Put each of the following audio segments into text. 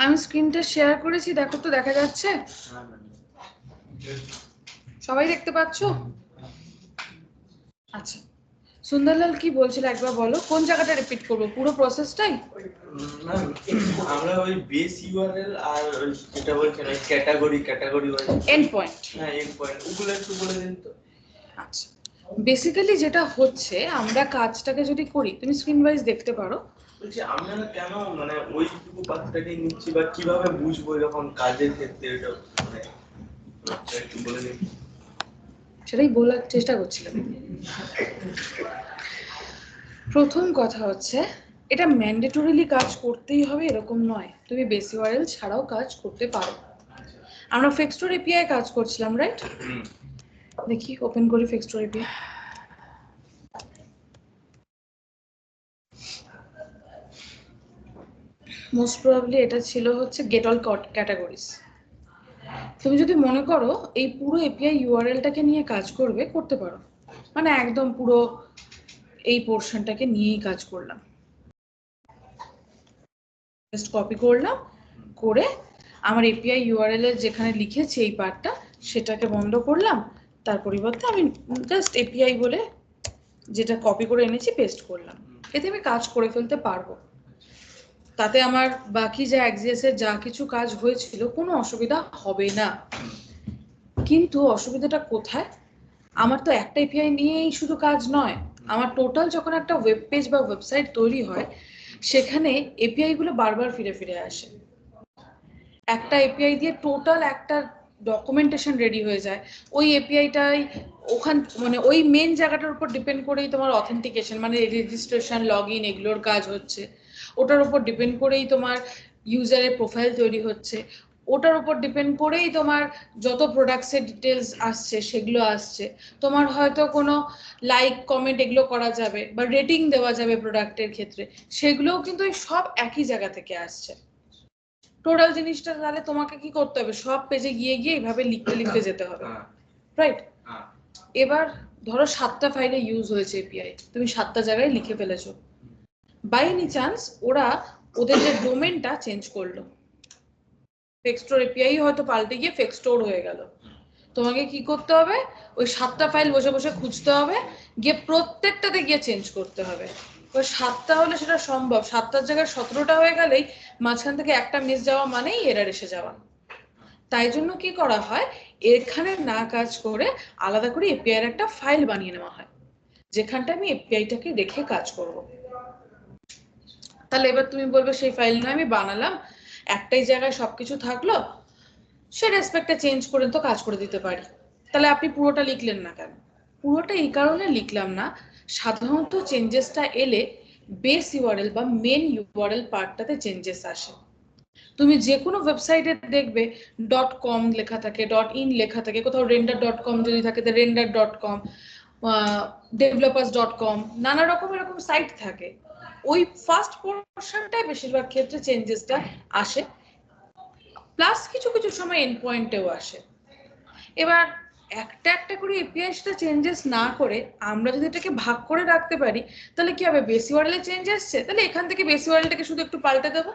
আমি স্ক্রিনটা শেয়ার করেছি, দেখো তো দেখা যাচ্ছে? সবাই দেখতে পাচ্ছো? আচ্ছা, সুন্দরলাল কি বলছিল একবার বলো, কোন জায়গাটা রিপিট করবো, পুরো প্রসেসটাই? আমরা ওই বেস ইউআরএল আর যেটা বলছেন ওই ক্যাটাগরি এন্ড পয়েন্ট, হ্যাঁ এন্ড পয়েন্ট, ওগুলো একটু বলে দিন তো। আচ্ছা, বেসিক্যালি যেটা হচ্ছে, আমরা কাজটাকে যদি করি, তুমি স্ক্রিন ওয়াইজ দেখতে পারো। বলছি আমরা কেন মানে ওইটুকু পাত্রটাকে নিচ্ছি বা কিভাবে বুঝবো এরকম কাজের ক্ষেত্রে, এটা মানে একটু বলে দিন। সেটাই বলার চেষ্টা করছিলাম। প্রথম কথা হচ্ছে, এটা ম্যান্ডেটরিলি কাজ করতেই হবে এরকম নয়, তুমি বেস ইউআরএল ছাড়াও কাজ করতে পারো। আমরা ফিক্সড এপিআই কাজ করছিলাম, রাইট? দেখি ওপেন করি ফিক্সড এপিআই। মোস্ট প্রবাবলি এটা ছিল হচ্ছে গেট অল ক্যাটাগরিজ। তুমি যদি মনে করো এই পুরো এপিআই ইউআরএলটাকে নিয়ে কাজ করবে, করতে পারো, মানে একদম পুরো এই পোর্শনটাকে নিয়েই কাজ করলাম, জাস্ট কপি করলাম, করে আমার এপিআই ইউআরএল এর যেখানে লিখেছি এই পার্টটা, সেটাকে বন্ধ করলাম, তার পরিবর্তে আমি জাস্ট এপিআই বলে যেটা কপি করে এনেছি পেস্ট করলাম, এতে আমি কাজ করে ফেলতে পারবো। তাতে আমার বাকি যা এক্সিএস এর যা কিছু কাজ হয়েছিল কোনো অসুবিধা হবে না। কিন্তু অসুবিধাটা কোথায়, আমার তো একটা এপিআই নিয়েই শুধু কাজ নয়, আমার টোটাল যখন একটা ওয়েব পেজ বা ওয়েবসাইট তৈরি হয়, সেখানে এপিআই গুলো বারবার ফিরে ফিরে আসে। একটা এপিআই দিয়ে টোটাল একটা ডকুমেন্টেশন রেডি হয়ে যায়, ওই এপিআইটাই ওখান মানে ওই মেন জায়গাটার উপর ডিপেন্ড করেই তোমার অথেন্টিকেশন মানে রেজিস্ট্রেশন লগ ইন এগুলোর কাজ হচ্ছে, ওটার উপর ডিপেন্ড করেই তোমার ইউজারের প্রোফাইল তৈরি হচ্ছে, ওটার উপর ডিপেন্ড করেই তোমার যত প্রোডাক্টসের ডিটেলস আসছে সেগুলো আসছে, তোমার হয়তো কোনো লাইক কমেন্ট এগুলো করা যাবে বা রেটিং দেওয়া যাবে প্রোডাক্টের ক্ষেত্রে, সেগুলোও কিন্তু সব একই জায়গা থেকে আসছে। টোটাল জিনিসটা তাহলে তোমাকে কি করতে হবে, সব পেজে গিয়ে গিয়ে এইভাবে লিখতে লিখতে যেতে হবে, রাইট? এবার ধরো 7টা ফাইলে ইউজ হয়েছে এপিআই, তুমি 7টা জায়গায় লিখে ফেলেছো, বাই এনি চান্স ওরা ওদের যে ডোমেনটা চেঞ্জ করলো, ফেক্সটোর এপিআই হয়তো পাল্টে গিয়ে ফেক্সটোর হয়ে গেল, তোমাকে কি করতে হবে, ওই 7টা ফাইল বসে বসে খুঁজতে হবে, গিয়ে প্রত্যেকটাতে গিয়ে চেঞ্জ করতে হবে। ওই 7টা হলে সেটা সম্ভব, 7টার জায়গায় 17টা হয়ে গেলেই মাঝখান থেকে একটা মিস যাওয়া মানেই এরার এসে যাওয়া। তাই জন্য কি করা হয়, এখানে না কাজ করে আলাদা করে এপিআই এর একটা ফাইল বানিয়ে নেওয়া হয়, যেখানটা আমি এপিআইটাকে রেখে কাজ করব। তাহলে এবার তুমি বলবে সেই ফাইল না আমি বানালাম, একটাই জায়গায় সবকিছু থাকলো, সে রেসপেক্টে চেঞ্জ করে তো কাজ করে দিতে পারি। তাহলে আপনি পুরোটা লিখলেন না কেন? পুরোটা এই কারণে লিখলাম না, সাধারণত চেঞ্জেসটা এলে বেস ইউআরএল বা মেন ইউআরএল পার্টটাতে চেঞ্জেস আসে। তুমি যে কোনো ওয়েবসাইটে দেখবে .com লেখা থাকে, .in লেখা থাকে, কোথাও render.com যদি থাকে তো render.com, developers.com, নানা রকম এরকম সাইট থাকে, ওই ফার্স্ট পোর্শনটাই বেশিরভাগ ক্ষেত্রে চেঞ্জেসটা আসে, প্লাস কিছু কিছু সময় এন্ড পয়েন্টেও আসে। এবার একটা একটা করে এপিআই সেটা চেঞ্জেস না করে আমরা যদি এটাকে ভাগ করে রাখতে পারি, তাহলে কি হবে, বেস ইউআরএল এ চেঞ্জ আসছে, তাহলে এখান থেকে বেস ইউআরএলটাকে শুধু একটু পাল্টে দেবো,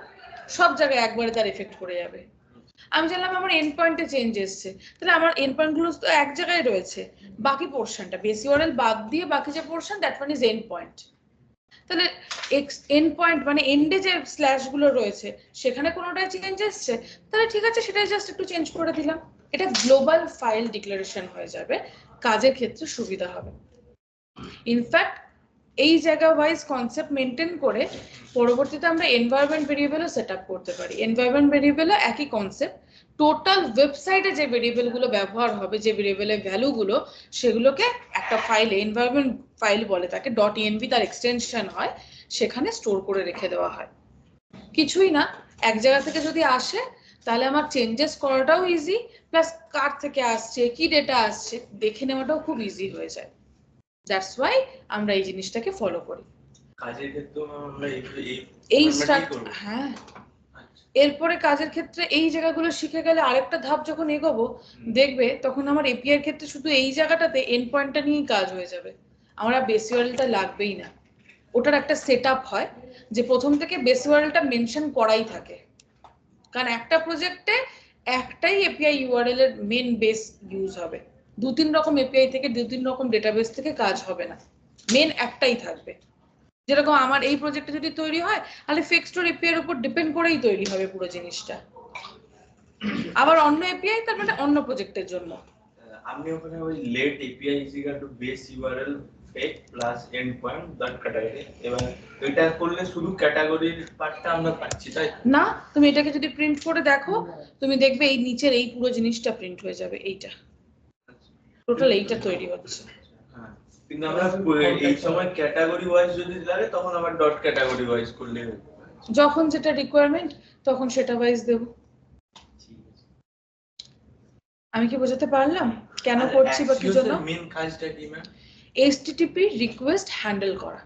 সব জায়গায় একবারে তার এফেক্ট করে যাবে। আমি জানলাম আমার এন্ড পয়েন্টে চেঞ্জ এসছে, তাহলে আমার এন্ড পয়েন্টগুলো তো এক জায়গায় রয়েছে, বাকি পোর্শনটা বেস ইউআরএল বাদ দিয়ে বাকি যে portion that one is end point, তাহলে এন্ড পয়েন্ট মানে এন্ডে যে স্ল্যাশ গুলো রয়েছে সেখানে কোনোটাই চেঞ্জ এসছে, তাহলে ঠিক আছে সেটাই জাস্ট একটু চেঞ্জ করে দিলাম, এটা গ্লোবাল ফাইল ডিক্লারেশন হয়ে যাবে, কাজের ক্ষেত্রে সুবিধা হবে। ইনফ্যাক্ট এই জায়গা ওয়াইজ কনসেপ্ট মেনটেন করে পরবর্তীতে আমরা এনভায়রনমেন্ট ভেরিয়েবলও সেট আপ করতে পারি। এনভায়রনমেন্ট ভেরিয়েবলও একই কনসেপ্ট, টোটাল ওয়েবসাইটে যে ভেরিয়েবলগুলো ব্যবহার হবে, যে ভেরিয়েবলের ভ্যালুগুলো, সেগুলোকে একটা ফাইলে, এনভায়রনমেন্ট ফাইল বলে তাকে, .env তার এক্সটেনশন হয়, সেখানে স্টোর করে রেখে দেওয়া হয়। কিছুই না, এক জায়গা থেকে যদি আসে তাহলে আমার চেঞ্জেস করাটাও ইজি, প্লাস কার থেকে আসছে কি ডেটা আসছে দেখে নেওয়াটাও খুব ইজি হয়ে যায়। দ্যাটস ওয়াই আমরা এই জিনিসটাকে ফলো করি কাজের ক্ষেত্রে। আমরা এই হ্যাঁ, এরপরে কাজের ক্ষেত্রে এই জায়গাগুলো শিখে গেলে আরেকটা ধাপ যখন এগোবো, দেখবে তখন আমার এপিআই এর ক্ষেত্রে শুধু এই জায়গাটাতে এন্ড পয়েন্টটা নিয়েই কাজ হয়ে যাবে, আমরা বেস ইউআরএলটা লাগবেই না। ওটার একটা সেট আপ হয় যে প্রথম থেকে বেস ইউআরএলটা মেনশন করাই থাকে, কারণ একটা প্রজেক্টে একটাই এপিআই ইউআরএল এর মেন বেস ইউজ হবে, 2-3 রকম এপিআই থেকে 2-3 রকম ডেটাবেস থেকে কাজ হবে না, মেন একটাই থাকবে। যেরকম আমার এই প্রজেক্টে যদি তৈরি হয় তাহলে ফিক্সড এপিআই এর উপর ডিপেন্ড করেই তৈরি হবে পুরো জিনিসটা। আবার অন্য এপিআই তার মানে অন্য প্রজেক্টের জন্য। আপনি ওখানে ওই let API is equal to base URL fake plus end point dot category, এবার এটা করলে শুধু ক্যাটাগরির পার্টটা আমরা পাচ্ছি, তাই না? তুমি এটাকে যদি প্রিন্ট করে দেখো, তুমি দেখবে এই নিচের এই পুরো জিনিসটা প্রিন্ট হয়ে যাবে, এইটা টোটাল এইটা তৈরি হচ্ছে। হ্যাঁ, কিন্তু আমরা এই সময় ক্যাটাগরি ওয়াইজ যদি লাগে তখন আবার ডট ক্যাটাগরি ওয়াইজ করলে হবে। যখন যেটা রিকোয়ারমেন্ট তখন সেটা ওয়াইজ দেব। আমি কি বোঝাতে পারলাম কেন করছি বা কি জন্য? মেন কাজটা কি ম্যাম? HTTP রিকোয়েস্ট হ্যান্ডেল করা।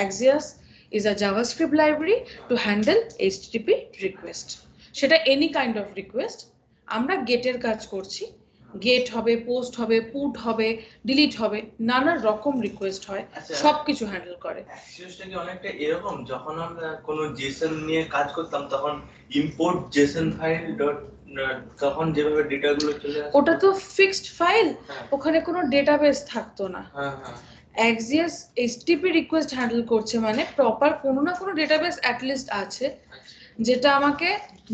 Axios is a JavaScript library to handle HTTP request. সেটা any kind of request। আমরা গেটের কাজ করছি, গেট হবে, পোস্ট হবে, পুট হবে, ডিলিট হবে, নানা রকম রিকোয়েস্ট হয়, সবকিছু হ্যান্ডেল করে। অ্যাক্সিওসটা কি অনেকটা এরকম, যখন আমরা কোনো জেসন নিয়ে কাজ করতাম তখন ইম্পোর্ট জেসন ফাইল ডট, তখন যেভাবে ডেটাগুলো চলে আসে ওটা তো ফিক্সড ফাইল, ওখানে কোনো ডেটাবেস থাকতো না। Axios HTTP রিকোয়েস্ট হ্যান্ডেল করছে মানে প্রপার কোনো না কোনো ডেটাবেস অ্যাটলিস্ট আছে, যেটা আমাকে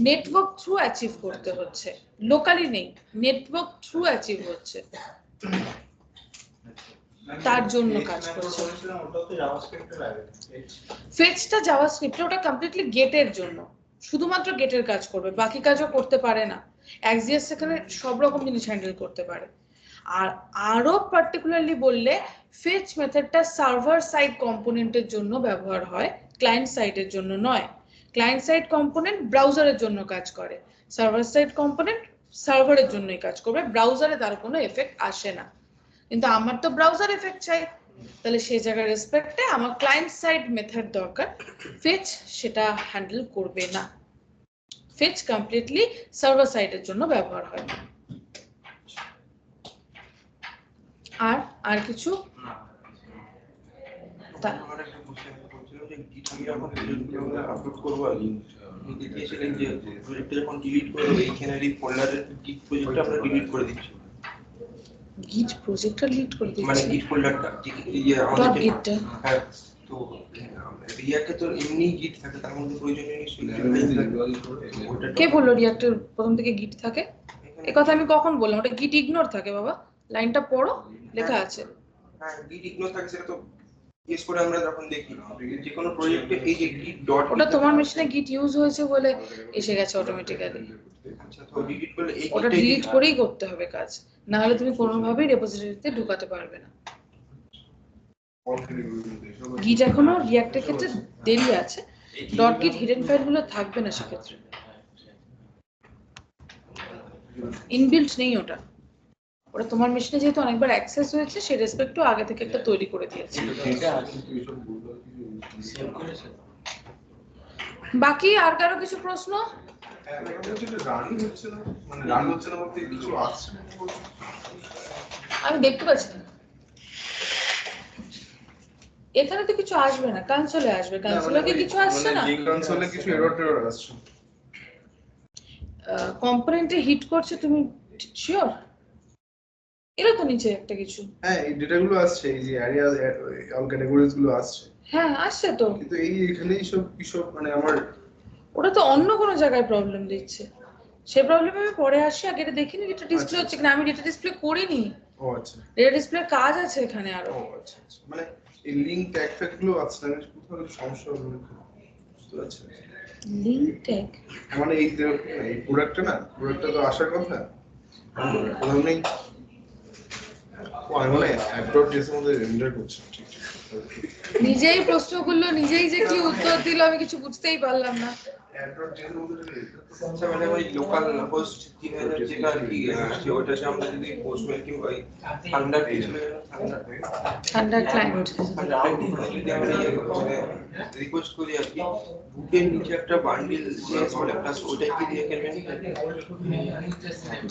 নেটওয়ার্ক থ্রু অ্যাচিভ করতে হচ্ছে, লোকালি নেই, নেটওয়ার্ক থ্রু অ্যাচিভ হচ্ছে, তার জন্য কাজ করছে। ফেচটা জাভাস্ক্রিপ্ট, ওটা কমপ্লিটলি গেটের জন্য, শুধুমাত্র গেটের কাজ করবে, বাকি কাজও করতে পারে না। Axios সেখানে সব রকম জিনিস হ্যান্ডেল করতে পারে। আর আরো পার্টিকুলারলি বললে ফেচ মেথডটা সার্ভার সাইড কম্পোনেন্টের জন্য ব্যবহার হয়, ক্লায়েন্ট সাইডের জন্য নয়। ক্লায়েন্ট সাইড কম্পোনেন্ট ব্রাউজারের জন্য কাজ করে, সার্ভার সাইড কম্পোনেন্ট সার্ভারের জন্যই কাজ করবে, ব্রাউজারে তার কোনো এফেক্ট আসে না। কিন্তু আমার তো ব্রাউজার এফেক্ট চাই, তাহলে সেই জায়গার রেসপেক্টে আমার ক্লায়েন্ট সাইড মেথড দরকার, ফেচ সেটা হ্যান্ডেল করবে না। ফেচ কমপ্লিটলি সার্ভার সাইডের জন্য ব্যবহার হয়। আর কিছু? আপলোড করবো দিয়েছিলেন যে প্রজেক্টটা যখন ডিলিট করে এইখানে ফোল্ডারের গিট প্রজেক্টটা আমরা ডিলিট করে দিচ্ছি। গিট প্রজেক্টটা ডিলিট করে দিচ্ছি মানে গিট ফোল্ডারটা ইয়ে আমাদের গিটটা। হ্যাঁ, তো রিয়াক্টে তো এমনি গিট থাকে, তার মধ্যে প্রয়োজনীয় নিশ্চয়ই। কে বললো রিয়াক্টের প্রথম থেকে গিট থাকে? এই কথা আমি কখন বললাম? ওটা গিট ইগনোর থাকে বাবা, লাইনটা পড়ো, লেখা আছে। হ্যাঁ, গিট ইগনোর থাকে, সেটা তো ইউজ করে আমরা যখন দেখি যে কোনো প্রজেক্টে এই যে গিট ডট, ওটা তোমার মেশিনে গিট ইউজ হয়েছে বলে এসে গেছে অটোমেটিক্যালি। আচ্ছা, তো ডিলিট করলে এই ওটা ডিলিট করেই করতে হবে কাজ, না হলে তুমি কোনোভাবেই রেপোজিটরিতে ঢুকাতে পারবে না। গিট এখনো রিঅ্যাক্টের ক্ষেত্রে দেরি আছে, ডট গিট হিডেন ফাইলগুলো থাকবে না সেক্ষেত্রে, ইনবিল্ট নেই ওটা। ওটা তোমার মেশিনে যেহেতু অনেকবার অ্যাক্সেস হয়েছে, সেই রেসপেক্টও আগে থেকে একটা তৈরি করে দিয়েছে। বাকি আর কারো কিছু প্রশ্ন? আমি দেখতে পাচ্ছি না, এখানে তো কিছু আসবে না, কনসোলে আসবে। কনসোলে কি কিছু আসছে না? কনসোলে কিছু এরর আসছে, কম্পোনেন্টে হিট করছে, তুমি শিওর? এরা তো নিচে একটা কিছু, হ্যাঁ এই ডেটাগুলো আসছে, এই যে এরিয়া অল ক্যাটাগরিজ গুলো আসছে। হ্যাঁ আসছে তো, কিন্তু এই এখানেই সব মানে আমার ওটা তো অন্য কোনো জায়গায় প্রবলেম দিচ্ছে। সে প্রবলেম আমি পরে আসি, আগে এটা দেখিনি এটা ডিসপ্লে হচ্ছে কিনা। আমি ডেটা ডিসপ্লে করিনি। ও আচ্ছা, ডেটা ডিসপ্লে কাজ আছে এখানে আরো। ও আচ্ছা, মানে এই লিংক ট্যাগ ফ্যাগ গুলো আছে না, কোথাও কিছু সমস্যা হবে বুঝতে পারছি। লিংক ট্যাগ মানে এই প্রোডাক্টটা না, প্রোডাক্টটা তো আসার কথা, কোথাও নেই। ও আমি মানে অ্যাডভার্টাইজের মধ্যে এন্টার করছি, ঠিক নিজেই প্রশ্নগুলো নিজেই যে কি উত্তর দিল আমি কিছু বুঝতেই পারলাম না। অ্যাডভার্টাইজের মধ্যে আচ্ছা, মানে ওই লোকাল হোস্ট 3000 যেটা আর কি আছে, ওটাতে আমরা যদি পোস্টমেল কিংবা থান্ডার থান্ডার ক্লায়েন্ট যদি আমরা রিকোয়েস্ট করি আর কি, বুকের নিচে একটা বান্ডিল জেএস বলে ক্লাস, ওটাই কি দিয়ে খেলবেন?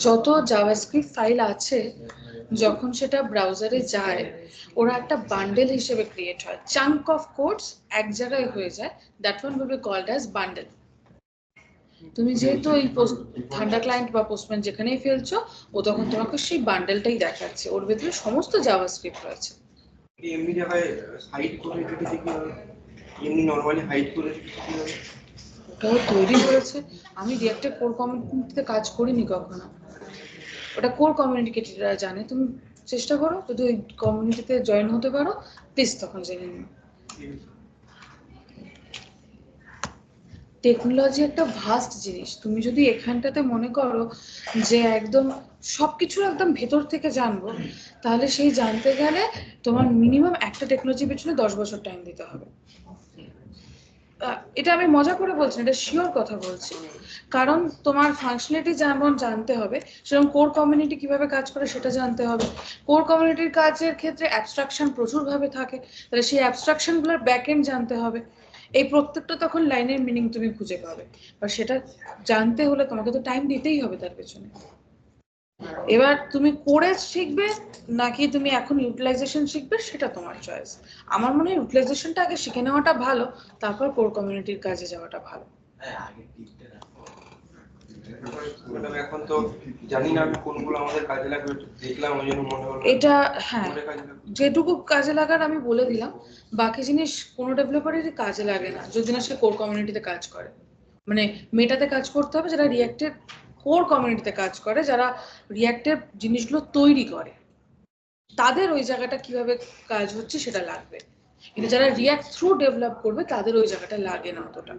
যত জাভাস্ক্রিপ্ট ফাইল আছে যখন সেটা ব্রাউজারে যায়, ওরা একটা বান্ডেল হিসেবে ক্রিয়েট হয়, চাঙ্ক অফ কোডস এক জায়গায় হয়ে যায়, that one will be called as bundle. তুমি যেহেতু এই ঠান্ডা ক্লায়েন্ট বা পোস্টম্যান যেখানেই ফেলছো, ও তখন তোমাকে সেই বান্ডেলটাই দেখাচ্ছে, ওর ভেতরে সমস্ত জাভাস্ক্রিপ্ট রয়েছে। এমনি জায়গায় হাইড করে রেখেছি কি হবে? এমনি নরমালি হাইড করে রেখেছি কি হবে? ওটাও তৈরি করেছে। আমি রিঅ্যাক্টের কোর কমিউনিটিতে কাজ করিনি কখনো, ওটা কোর কমিউনিটিরা জানে। তুমি চেষ্টা করো, যদি ওই কমিউনিটিতে জয়েন হতে পারো প্লিজ, তখন জেনে নিও। টেকনোলজি একটা ভাস্ট জিনিস। তুমি যদি এখানটাতে মনে করো যে একদম সবকিছু একদম ভেতর থেকে জানবো, তাহলে সেই জানতে গেলে তোমার মিনিমাম একটা টেকনোলজির পেছনে 10 বছর টাইম দিতে হবে। এটা আমি মজা করে বলছি না, এটা শিওর কথা বলছি। কারণ তোমার ফাংশনালিটি যেমন জানতে হবে, সেরকম কোর কমিউনিটি কিভাবে কাজ করে সেটা জানতে হবে। কোর কমিউনিটির কাজের ক্ষেত্রে অ্যাবস্ট্রাকশন প্রচুরভাবে থাকে, তাহলে সেই অ্যাবস্ট্রাকশনগুলোর ব্যাকএন্ড জানতে হবে। এই প্রত্যেকটা তখন লাইনের মিনিং তুমি খুঁজে পাবে, আর সেটা জানতে হলে তোমাকে তো টাইম দিতেই হবে তার পেছনে। এবার তুমি করে শিখবে নাকি তুমি এখন ইউটিলাইজেশন শিখবে, সেটা তোমার চয়েস। আমার মনে হয় ইউটিলাইজেশনটা আগে শিখে নেওয়াটা ভালো, তারপর কোর কমিউনিটির কাজে যাওয়াটা ভালো। ম্যাডাম এখন তো জানি না আমি কোনগুলো আমাদের কাজে লাগবে, দেখলাম ওই জন্য মনে হলো এটা হ্যাঁ, আমাদের কাজে লাগবে। যেটুকু কাজে লাগার আমি বলে দিলাম, বাকি জিনিস কোনো ডেভেলপারেরই কাজে লাগে না যদি না সে কোর কমিউনিটিতে কাজ করে। মানে মেটাতে কাজ করতে হবে যারা রিঅ্যাক্টের কোর কমিউনিটিতে কাজ করে, যারা রিঅ্যাক্টের জিনিসগুলো তৈরি করে, তাদের ওই জায়গাটা কিভাবে কাজ হচ্ছে সেটা লাগবে। কিন্তু যারা রিঅ্যাক্ট থ্রু ডেভেলপ করবে তাদের ওই জায়গাটা লাগে না অতটা।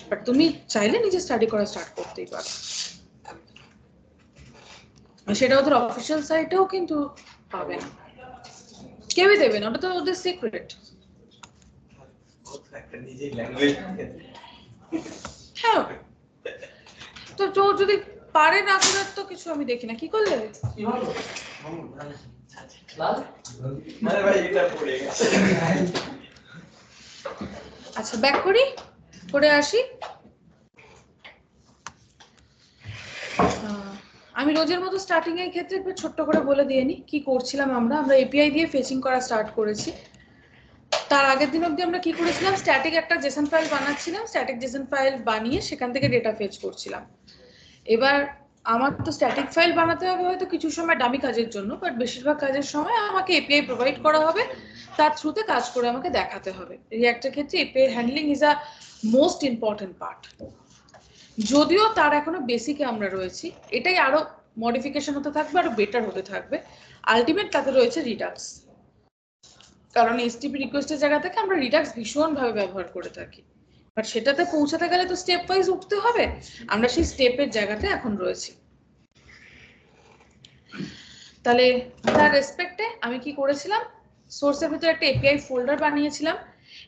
বাট তুমি চাইলে নিজে স্টাডি করা স্টার্ট করতেই পারো, সেটা ওদের অফিসিয়াল সাইটেও কিন্তু পাবে না, কেউই দেবে না, ওটা তো ওদের সিক্রেট। একটা নিজেই ল্যাঙ্গুয়েজ হ্যাঁ, তো তো যদি পারে না করার তো কিছু আমি দেখি না, কি করলে? আরে ভাই এটা পড়ে গেছে। আচ্ছা ব্যাক করি, করে আসি। আমি রোজের মতো স্টার্টিং এর ক্ষেত্রে একটু ছোট্ট করে বলে দিয়ে নি কি করছিলাম। আমরা এপিআই দিয়ে ফেচিং করা স্টার্ট করেছি। তার আগের দিন অবধি আমরা কি করেছিলাম, স্ট্যাটিক একটা জেসন ফাইল বানাচ্ছিলাম, স্ট্যাটিক জেসন ফাইল বানিয়ে সেখান থেকে ডেটা ফেচ করছিলাম। এবার আমার তো স্ট্যাটিক ফাইল বানাতে হবে হয়তো কিছু সময় ডামি কাজের জন্য, বাট বেশিরভাগ কাজের সময় আমাকে এপিআই প্রোভাইড করা হবে, তার থ্রুতে কাজ করে আমাকে দেখাতে হবে। রিঅ্যাক্টের ক্ষেত্রে API handling is a most important part. যদিও তার এখনো বেসিকে আমরা রয়েছি, এটাই আরো মডিফিকেশন হতে থাকবে, আরো বেটার হতে থাকবে। আলটিমেট তাতে রয়েছে রিডাক্স, কারণ এসটিপি রিকোয়েস্টের জায়গা থেকে আমরা রিডাক্স ভীষণভাবে ব্যবহার করে থাকি, বাট সেটাতে পৌঁছাতে গেলে তো স্টেপ ওয়াইজ উঠতে হবে। আমরা সেই স্টেপের জায়গাতে এখন রয়েছি। তাহলে তার রেসপেক্টে আমি কি করেছিলাম, সোর্সের ভিতরে একটা এপিআই ফোল্ডার বানিয়েছিলাম।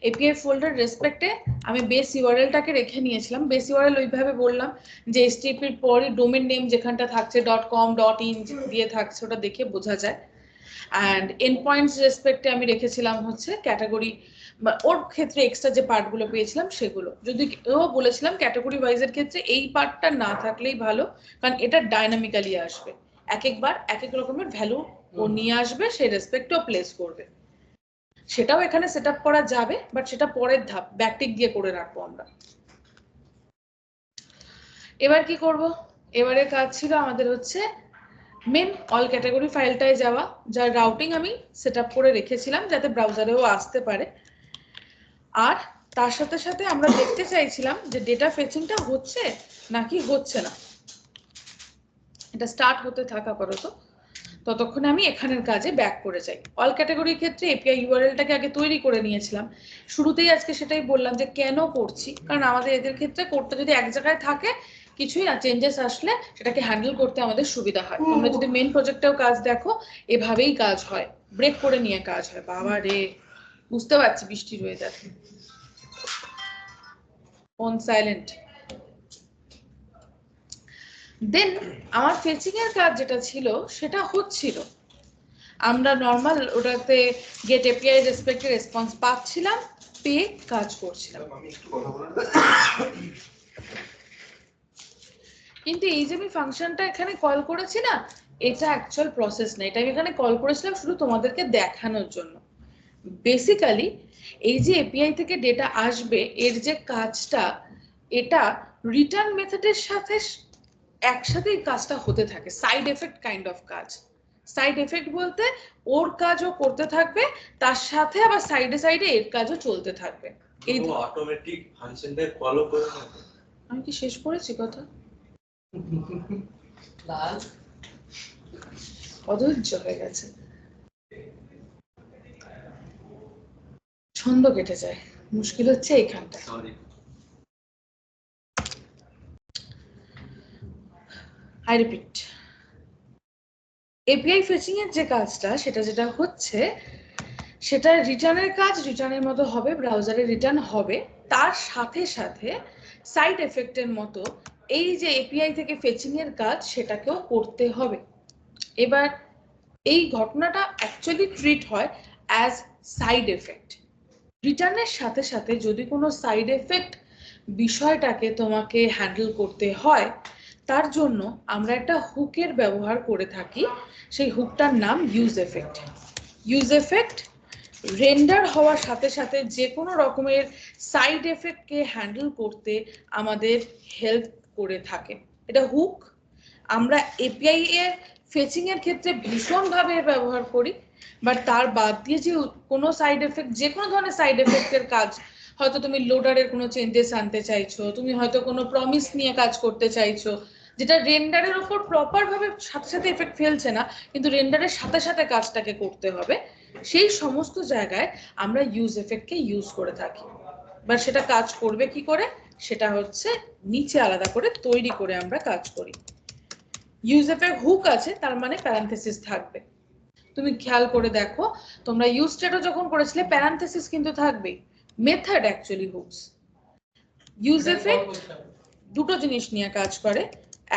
এপিআই ফোল্ডার রেসপেক্টে আমি বেস ইউআরএলটাকে রেখে নিয়েছিলাম। বেস ইউআরএল ওইভাবে বললাম যে এসটিপির পরে ডোমেন নেম যেখানটা থাকছে .com .in দিয়ে থাকছে, ওটা দেখে বোঝা যায়। অ্যান্ড এন্ড পয়েন্টস রেসপেক্টে আমি রেখেছিলাম হচ্ছে ক্যাটাগরি, ওর ক্ষেত্রে এক্সট্রা যে পার্টগুলো পেয়েছিলাম সেগুলো। যদি ও বলেছিলাম ক্যাটাগরি ওয়াইজের ক্ষেত্রে এই পার্টটা না থাকলেই ভালো, কারণ এটা ডাইনামিক্যালি আসবে, এক একবার এক এক রকমের ভ্যালু ও নিয়ে আসবে, সেই রেসপেক্টও প্লেস করবে। সেটাও এখানে সেট আপ করা যাবে, বাট সেটা পরের ধাপ, ব্যাকটিক দিয়ে করে রাখবো আমরা। এবার কি করব, এবারে কাজ ছিল আমাদের হচ্ছে মেন অল ক্যাটাগরি ফাইলটায় যাওয়া, যার রাউটিং আমি সেট আপ করে রেখেছিলাম যাতে ব্রাউজারেও আসতে পারে। আর তার সাথে সাথে আমরা দেখতে চাইছিলাম যে ডেটা ফেচিংটা হচ্ছে নাকি হচ্ছে না। এটা স্টার্ট হতে থাকা আপাতত, ততক্ষণে আমি এখানের কাজে ব্যাক করে যাই। অল ক্যাটাগরির ক্ষেত্রে এপিআই ইউআরএলটাকে আগে তৈরি করে নিয়েছিলাম। শুরুতেই আজকে সেটাই বললাম যে কেন করছি, কারণ আমাদের এদের ক্ষেত্রে কোডটা যদি এক জায়গায় থাকে, কিছুই না, চেঞ্জেস আসলে সেটাকে হ্যান্ডেল করতে আমাদের সুবিধা হয়। তোমরা যদি মেন প্রজেক্টেও কাজ দেখো, এভাবেই কাজ হয়, ব্রেক করে নিয়ে কাজ হয়। বাবা রে, বুঝতে পারছি বৃষ্টি রয়ে যাচ্ছে। Phone silent. দেন আমার ফেচিং এর কাজ যেটা ছিল সেটা হচ্ছিল, আমরা নর্মাল ওটাতে গেট এপিআই রেসপেক্টে রেসপন্স পাচ্ছিলাম, পেয়ে কাজ করছিলাম। আমি একটু কথা বলবো। কিন্তু এই যে আমি ফাংশনটা এখানে কল করেছি না, এটা অ্যাকচুয়াল প্রসেস না, এটা আমি এখানে কল করেছিলাম শুধু তোমাদেরকে দেখানোর জন্য। বেসিক্যালি এই যে এপিআই থেকে ডেটা আসবে, এর যে কাজটা, এটা রিটার্ন মেথডের সাথে একসাথেই কাজটা হতে থাকে, সাইড এফেক্ট কাইন্ড অফ কাজ। সাইড এফেক্ট বলতে ওর কাজও করতে থাকবে, তার সাথে আবার সাইডে সাইডে এর কাজও চলতে থাকবে। এই অটোমেটিক ফাংশনটা কলও করে না। আমি কি শেষ করেছি কথা? লাল অধৈর্য হয়ে গেছে, ছন্দ কেটে যায়। মুশকিল হচ্ছে এইখানটা। Sorry. I repeat, API fetching এর যে কাজটা সেটা যেটা হচ্ছে সেটা রিটার্নের কাজ রিটার্নের মতো হবে, ব্রাউজারে রিটার্ন হবে, তার সাথে সাথে সাইড এফেক্টের মতো এই যে এপিআই থেকে ফেচিং এর কাজ সেটাকেও করতে হবে। এবার এই ঘটনাটা অ্যাকচুয়ালি ট্রিট হয় অ্যাজ সাইড এফেক্ট। রিটার্নের সাথে সাথে যদি কোনো সাইড এফেক্ট বিষয়টাকে তোমাকে হ্যান্ডেল করতে হয়, তার জন্য আমরা একটা হুকের ব্যবহার করে থাকি। সেই হুকটার নাম use effect. Use effect render হওয়ার সাথে সাথে যে কোনো রকমের সাইড এফেক্টকে হ্যান্ডেল করতে আমাদের হেল্প করে থাকে। এটা হুক আমরা এপিআই এর ফেচিং এর ক্ষেত্রে ভীষণভাবে ব্যবহার করি, বাট তার বাদ দিয়ে যে কোনো সাইড এফেক্ট, যে কোনো ধরনের সাইড এফেক্টের কাজ, হয়তো তুমি লোডারের কোনো চেঞ্জেস আনতে চাইছো, তুমি হয়তো কোনো প্রমিস নিয়ে কাজ করতে চাইছো যেটা রেন্ডারের উপর প্রপার ভাবে সাথে সাথে এফেক্ট ফেলছে না, কিন্তু রেন্ডারের সাথে সাথে কাজটাকে করতে হবে, সেই সমস্ত জায়গায় আমরা ইউজ এফেক্টকে ইউজ করে থাকি। বা সেটা কাজ করবে কি করে, সেটা হচ্ছে নিচে আলাদা করে তৈরি করে আমরা কাজ করি। ইউজ এফেক্ট হুক আছে, তার মানে প্যারান্থেসিস থাকবে। তুমি খেয়াল করে দেখো, তোমরা ইউজ স্টেটও যখন করেছিলে প্যারান্থেসিস কিন্তু থাকবেই। Method actually hooks. Use effect দুটো জিনিস নিয়ে কাজ করে,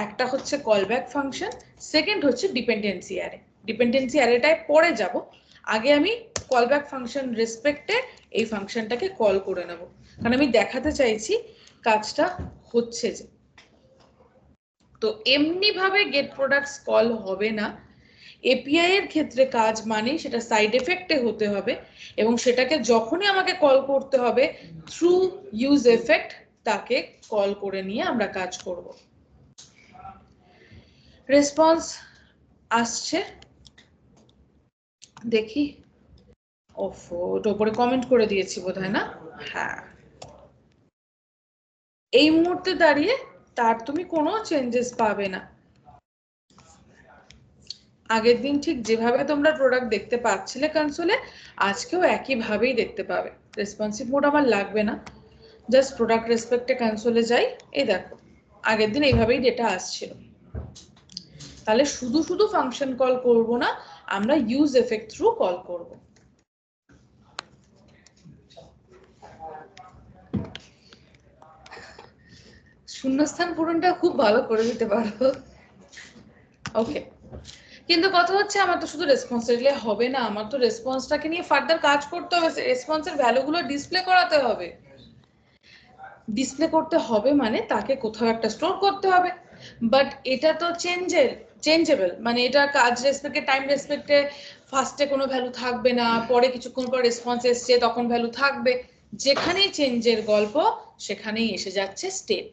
একটা হচ্ছে কলব্যাক ফাংশন, সেকেন্ড হচ্ছে ডিপেন্ডেন্সি অ্যারে। ডিপেন্ডেন্সি অ্যারেটায় পরে যাব, আগে আমি কলব্যাক ফাংশন রেসপেক্টে এই ফাংশনটাকে কল করে নেব, কারণ আমি দেখাতে চাইছি কাজটা হচ্ছে যে। তো এমনি ভাবে গেট প্রোডাক্টস কল হবে না। এপিআই এর ক্ষেত্রে কাজ মানে সেটা সাইড এফেক্টে হতে হবে, এবং সেটাকে যখনই আমাকে কল করতে হবে থ্রু ইউজ এফেক্ট, তাকে কল করে নিয়ে আমরা কাজ করব। রেসপন্স আসছে দেখি। ওফো, ওটা উপরে কমেন্ট করে দিয়েছি বোধহয় না? হ্যাঁ, এই মুহূর্তে দাঁড়িয়ে তার তুমি কোনো চেঞ্জেস পাবে না। আগের দিন ঠিক যেভাবে তোমরা প্রোডাক্ট দেখতে পাচ্ছিলে কনসোলে, আজকেও একই ভাবেই দেখতে পাবে। রেসপন্সিভ মোড আমার লাগবে না, জাস্ট প্রোডাক্ট রেসপেক্টে কনসোলে যাই, এই দেখো আগের দিন এইভাবেই ডেটা আসছিল। তাহলে শুধু শুধু ফাংশন কল করব না, আমরা ইউজ এফেক্ট থ্রু কল করব। শূন্যস্থান পূরণটা খুব ভালো করে দিতে পারো। ওকে, কিন্তু কথা হচ্ছে আমার তো শুধু রেসপন্স দিলে হবে না, আমার তো রেসপন্সটাকে নিয়ে ফার্দার কাজ করতে হবে, রেসপন্সের ভ্যালুগুলো ডিসপ্লে করাতে হবে। ডিসপ্লে করতে হবে মানে তাকে কোথাও একটা স্টোর করতে হবে, বাট এটা তো চেঞ্জেবল, মানে এটা কাজ রেসপেক্টে টাইম রেসপেক্টে ফার্স্টে কোনো ভ্যালু থাকবে না, পরে কিছুক্ষণ পর রেসপন্স এসছে তখন ভ্যালু থাকবে। যেখানেই চেঞ্জের গল্প সেখানেই এসে যাচ্ছে স্টেট।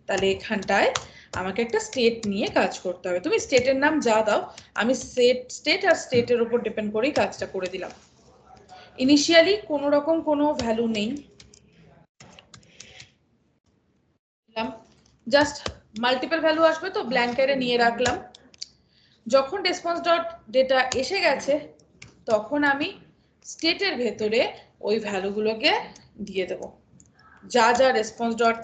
তাহলে এখানটায় আমাকে একটা স্টেট নিয়ে কাজ করতে হবে। তুমি স্টেটের নাম যা দাও, আমি স্টেট আর স্টেটের উপর ডিপেন্ড করেই কাজটা করে দিলাম। ইনিশিয়ালি কোনো রকম কোনো ভ্যালু নেই, জাস্ট মাল্টিপল ভ্যালু আসবে তো ব্ল্যাঙ্কেটে নিয়ে রাখলাম। যখন রেসপন্স ডট ডেটা এসে গেছে তখন আমি স্টেটের ভেতরে ওই ভ্যালুগুলোকে দিয়ে দেব, যা যা রেসপন্স ডট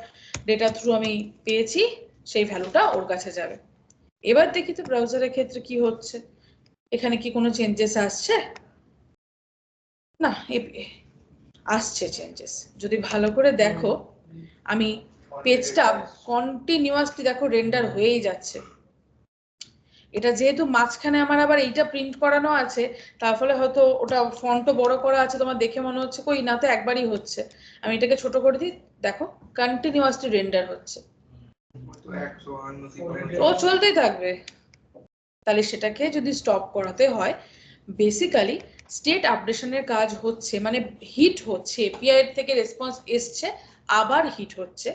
ডেটা থ্রু আমি পেয়েছি সেই ভ্যালুটা ওর কাছে যাবে। এবার দেখি তো ব্রাউজারের ক্ষেত্রে কি হচ্ছে, এখানে কি কোনো চেঞ্জেস আসছে? না, আসছে চেঞ্জেস। যদি ভালো করে দেখো, আমি পেজটা কন্টিনিউয়াসলি দেখো রেন্ডার হয়েই যাচ্ছে। এটা যেহেতু মাঝখানে আমার আবার এইটা প্রিন্ট করানো আছে, তার ফলে হয়তো ওটা ফন্টও বড় করা আছে, তোমার দেখে মনে হচ্ছে কই না তো একবারই হচ্ছে। আমি এটাকে ছোট করে দিই, দেখো কন্টিনিউয়াসলি রেন্ডার হচ্ছে, ও চলতেই থাকবে। তাহলে সেটাকে যদি স্টপ করাতে হয়, বেসিক্যালি স্টেট আপডেশনের কাজ হচ্ছে, মানে হিট হচ্ছে, এপিআই থেকে রেসপন্স এসছে আবার হিট হচ্ছে,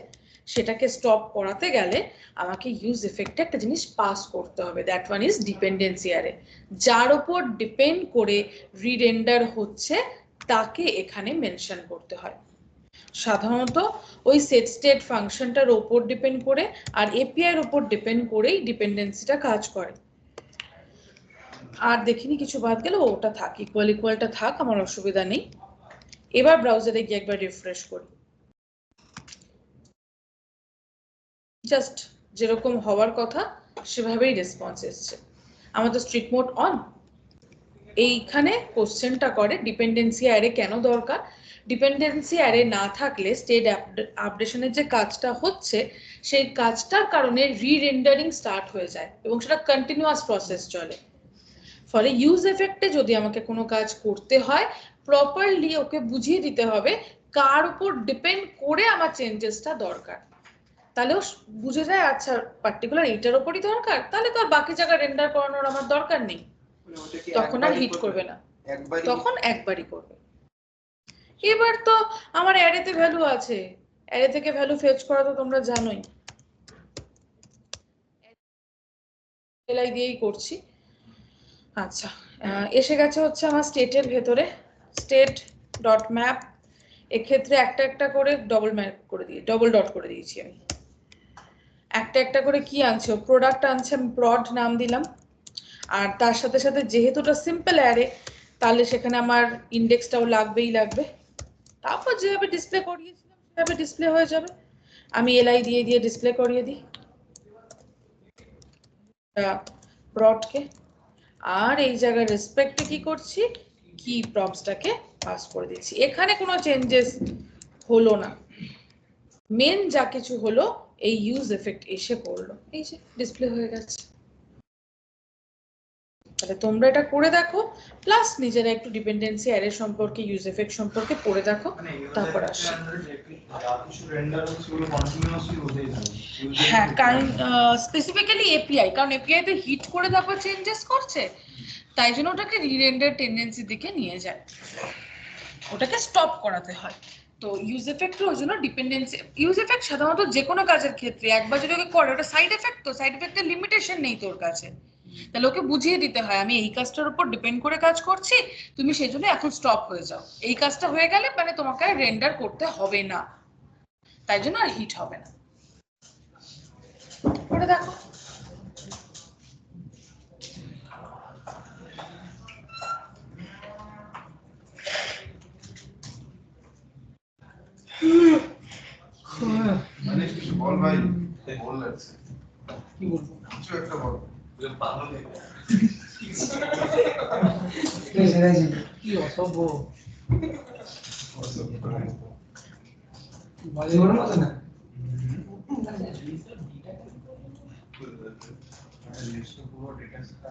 সেটাকে স্টপ করাতে গেলে আমাকে ইউজ এফেক্টে একটা জিনিস পাস করতে হবে, that one is dependency array. যার উপর ডিপেন্ড করে রিরেন্ডার হচ্ছে তাকে এখানে মেনশন করতে হয়। সাধারণত ওই সেট স্টেট ফাংশনটার উপর ডিপেন্ড করে আর এপিআই এর উপর ডিপেন্ড করেই ডিপেন্ডেন্সিটা কাজ করে। আর দেখিনি কিছু বাদ গেল, ওটা থাক, ইকুয়াল ইকুয়ালটা থাক, আমার অসুবিধা নেই। এবার ব্রাউজারে গিয়ে একবার রিফ্রেশ করি, জাস্ট যেরকম হওয়ার কথা সেভাবেই রেসপন্স এসছে। আমাদের স্ট্রিক্ট মোড অন। এইখানে কোশ্চেনটা করে ডিপেন্ডেন্সি অ্যারে কেন দরকার। ডিপেন্ডেন্সি অ্যারে না থাকলে স্টেট আপডেশনের যে কাজটা হচ্ছে সেই কাজটার কারণে রিরেন্ডারিং স্টার্ট হয়ে যায় এবং সেটা কন্টিনিউয়াস প্রসেস চলে। ফলে ইউজ এফেক্টে যদি আমাকে কোনো কাজ করতে হয় প্রপারলি ওকে বুঝিয়ে দিতে হবে কার উপর ডিপেন্ড করে আমার চেঞ্জেসটা দরকার। তাহলে ও বুঝে যায় আচ্ছা পার্টিকুলার এইটার উপরই দরকার, তাহলে তো আর বাকি জায়গায় রেন্ডার করানোর আমার দরকার নেই, তখন আর হিট করবে না, তখন একবারই করবে। এবার তো আমার অ্যারেতে ভ্যালু আছে, অ্যারে থেকে ভ্যালু ফেচ করা তো তোমরা জানোই, এলাই দিয়েই করছি। আচ্ছা, এসে গেছে হচ্ছে আমার স্টেটের ভেতরে, স্টেট ডট ম্যাপ। এক্ষেত্রে একটা একটা করে ডবল ম্যাপ করে দিয়ে ডবল ডট করে দিয়েছি আমি। একটা একটা করে কি আনছে, প্রোডাক্ট আনছে, আমি প্রড নাম দিলাম। আর তার সাথে সাথে যেহেতু এটা সিম্পল অ্যারে তাহলে সেখানে আমার ইন্ডেক্সটাও লাগবেই লাগবে। তারপর যেভাবে ডিসপ্লে করিয়েছিলাম সেভাবে ডিসপ্লে হয়ে যাবে। আমি এলআই দিয়ে দিয়ে ডিসপ্লে করিয়ে দিই প্রডকে। আর এই জায়গায় রেসপেক্টে কি করছি, কি প্রপসটাকে পাস করে দিচ্ছি। এখানে কোনো চেঞ্জেস হলো না, মেন যা কিছু হলো এই ইউজ এফেক্ট এসে পড়লো, এই যে ডিসপ্লে হয়ে গেছে। তাহলে তোমরা এটা করে দেখো, প্লাস নিজেরা একটু ডিপেন্ডেন্সি অ্যারে সম্পর্কে ইউজ এফেক্ট সম্পর্কে পড়ে দেখো, তারপর আসি। হ্যাঁ, কারণ স্পেসিফিক্যালি এপিআই, কারণ এপিআই তে হিট করে তারপর চেঞ্জেস করছে, তাই জন্য ওটাকে রিরেন্ডার টেন্ডেন্সির দিকে নিয়ে যায়, ওটাকে স্টপ করাতে হয়। তো ইউজ এফেক্ট ওই জন্য ডিপেন্ডেন্সি, ইউজ এফেক্ট সাধারণত যে কোনো কাজের ক্ষেত্রে একবার যদি ওকে করে ওটা সাইড এফেক্ট, তো সাইড এফেক্টের লিমিটেশন নেই তোর কাছে, তাহলে ওকে বুঝিয়ে দিতে হয় আমি এই কাজটার উপর ডিপেন্ড করে কাজ করছি, তুমি সেই জন্য এখন স্টপ হয়ে যাও, এই কাজটা হয়ে গেলে মানে তোমাকে আর রেন্ডার করতে হবে না, তাই জন্য আর হিট হবে না। করে দেখো। মানে কিছু বল ভাই, বল লাগছে, কি বলবো, কিছু একটা বল। কি অসভ্য বাজে গরম আছে না। পুরো ডিটেলসটা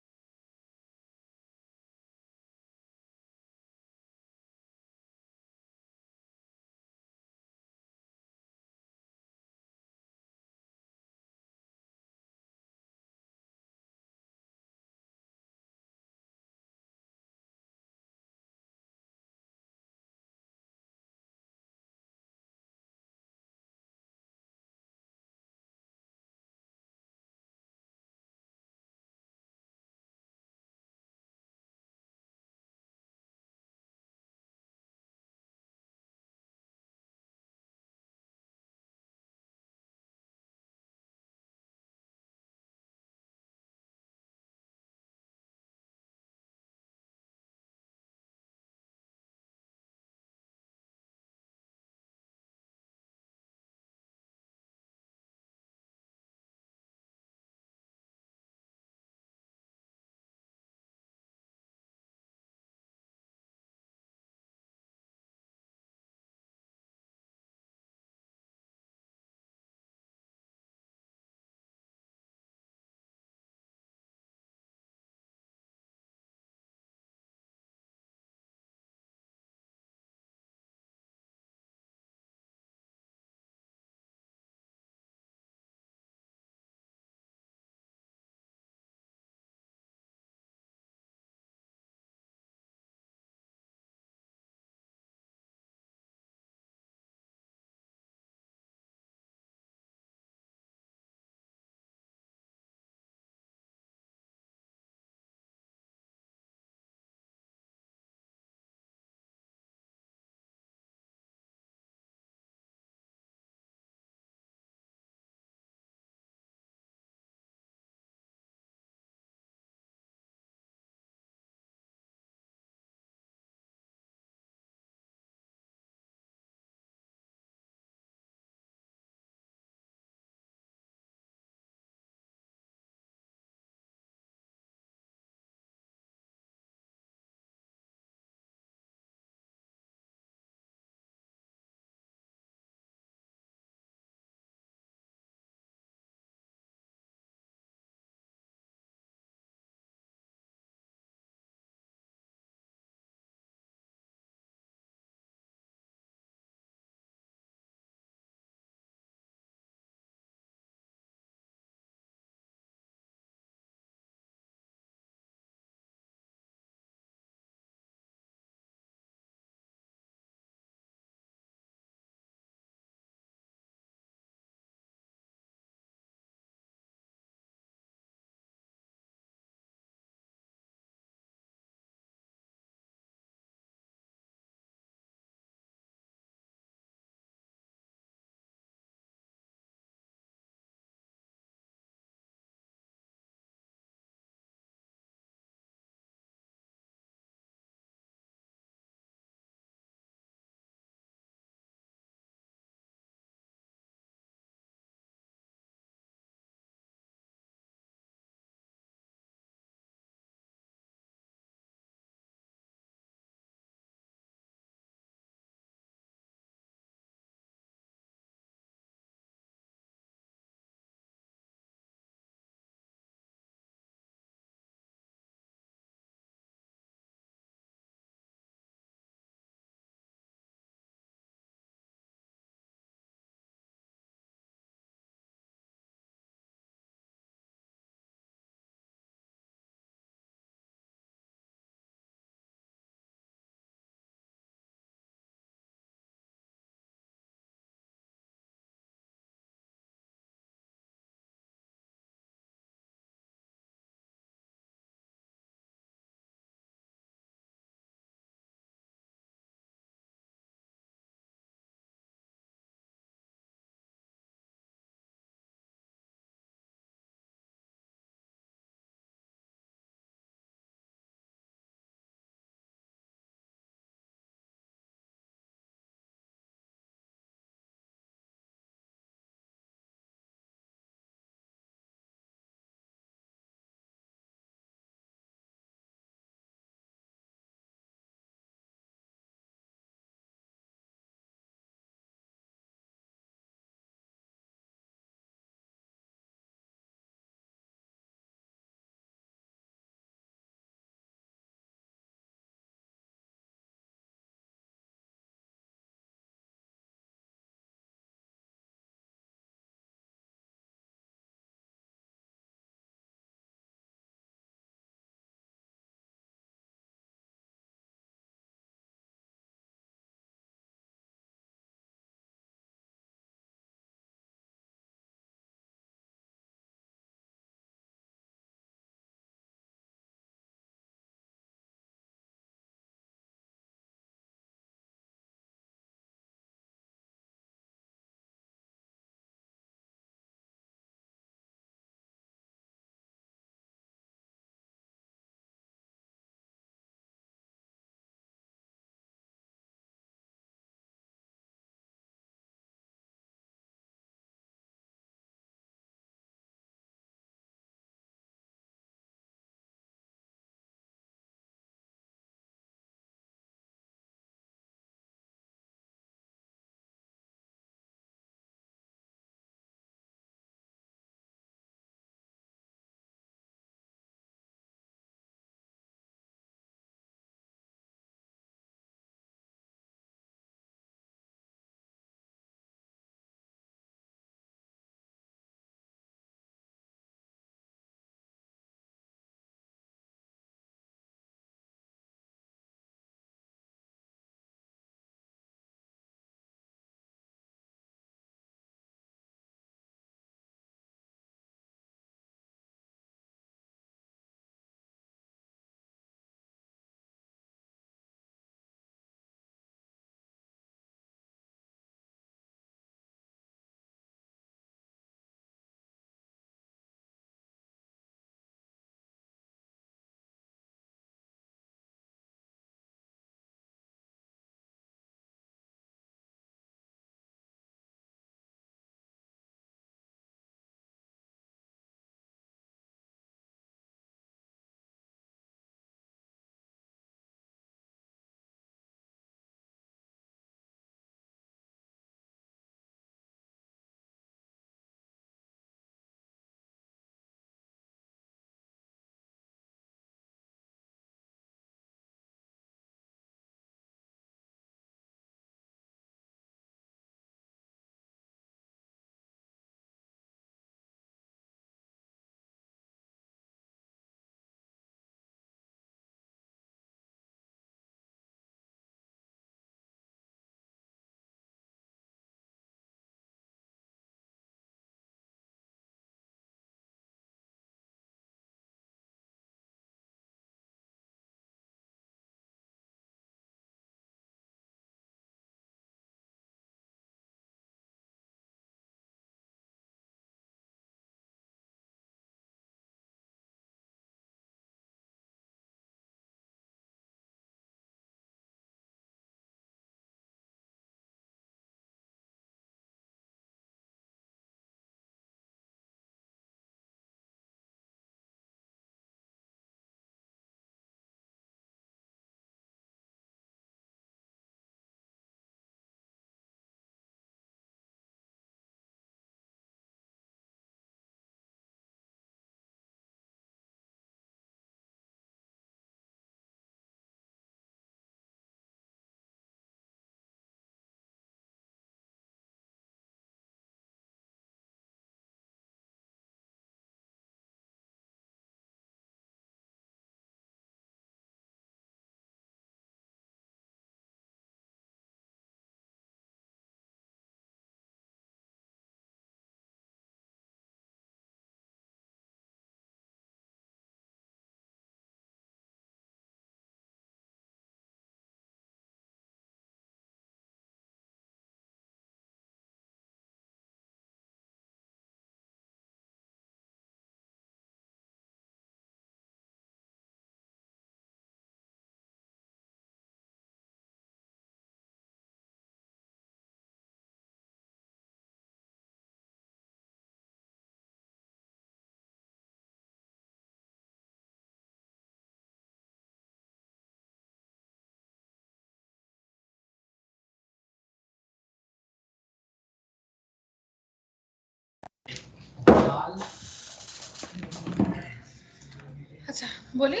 আচ্ছা বলি,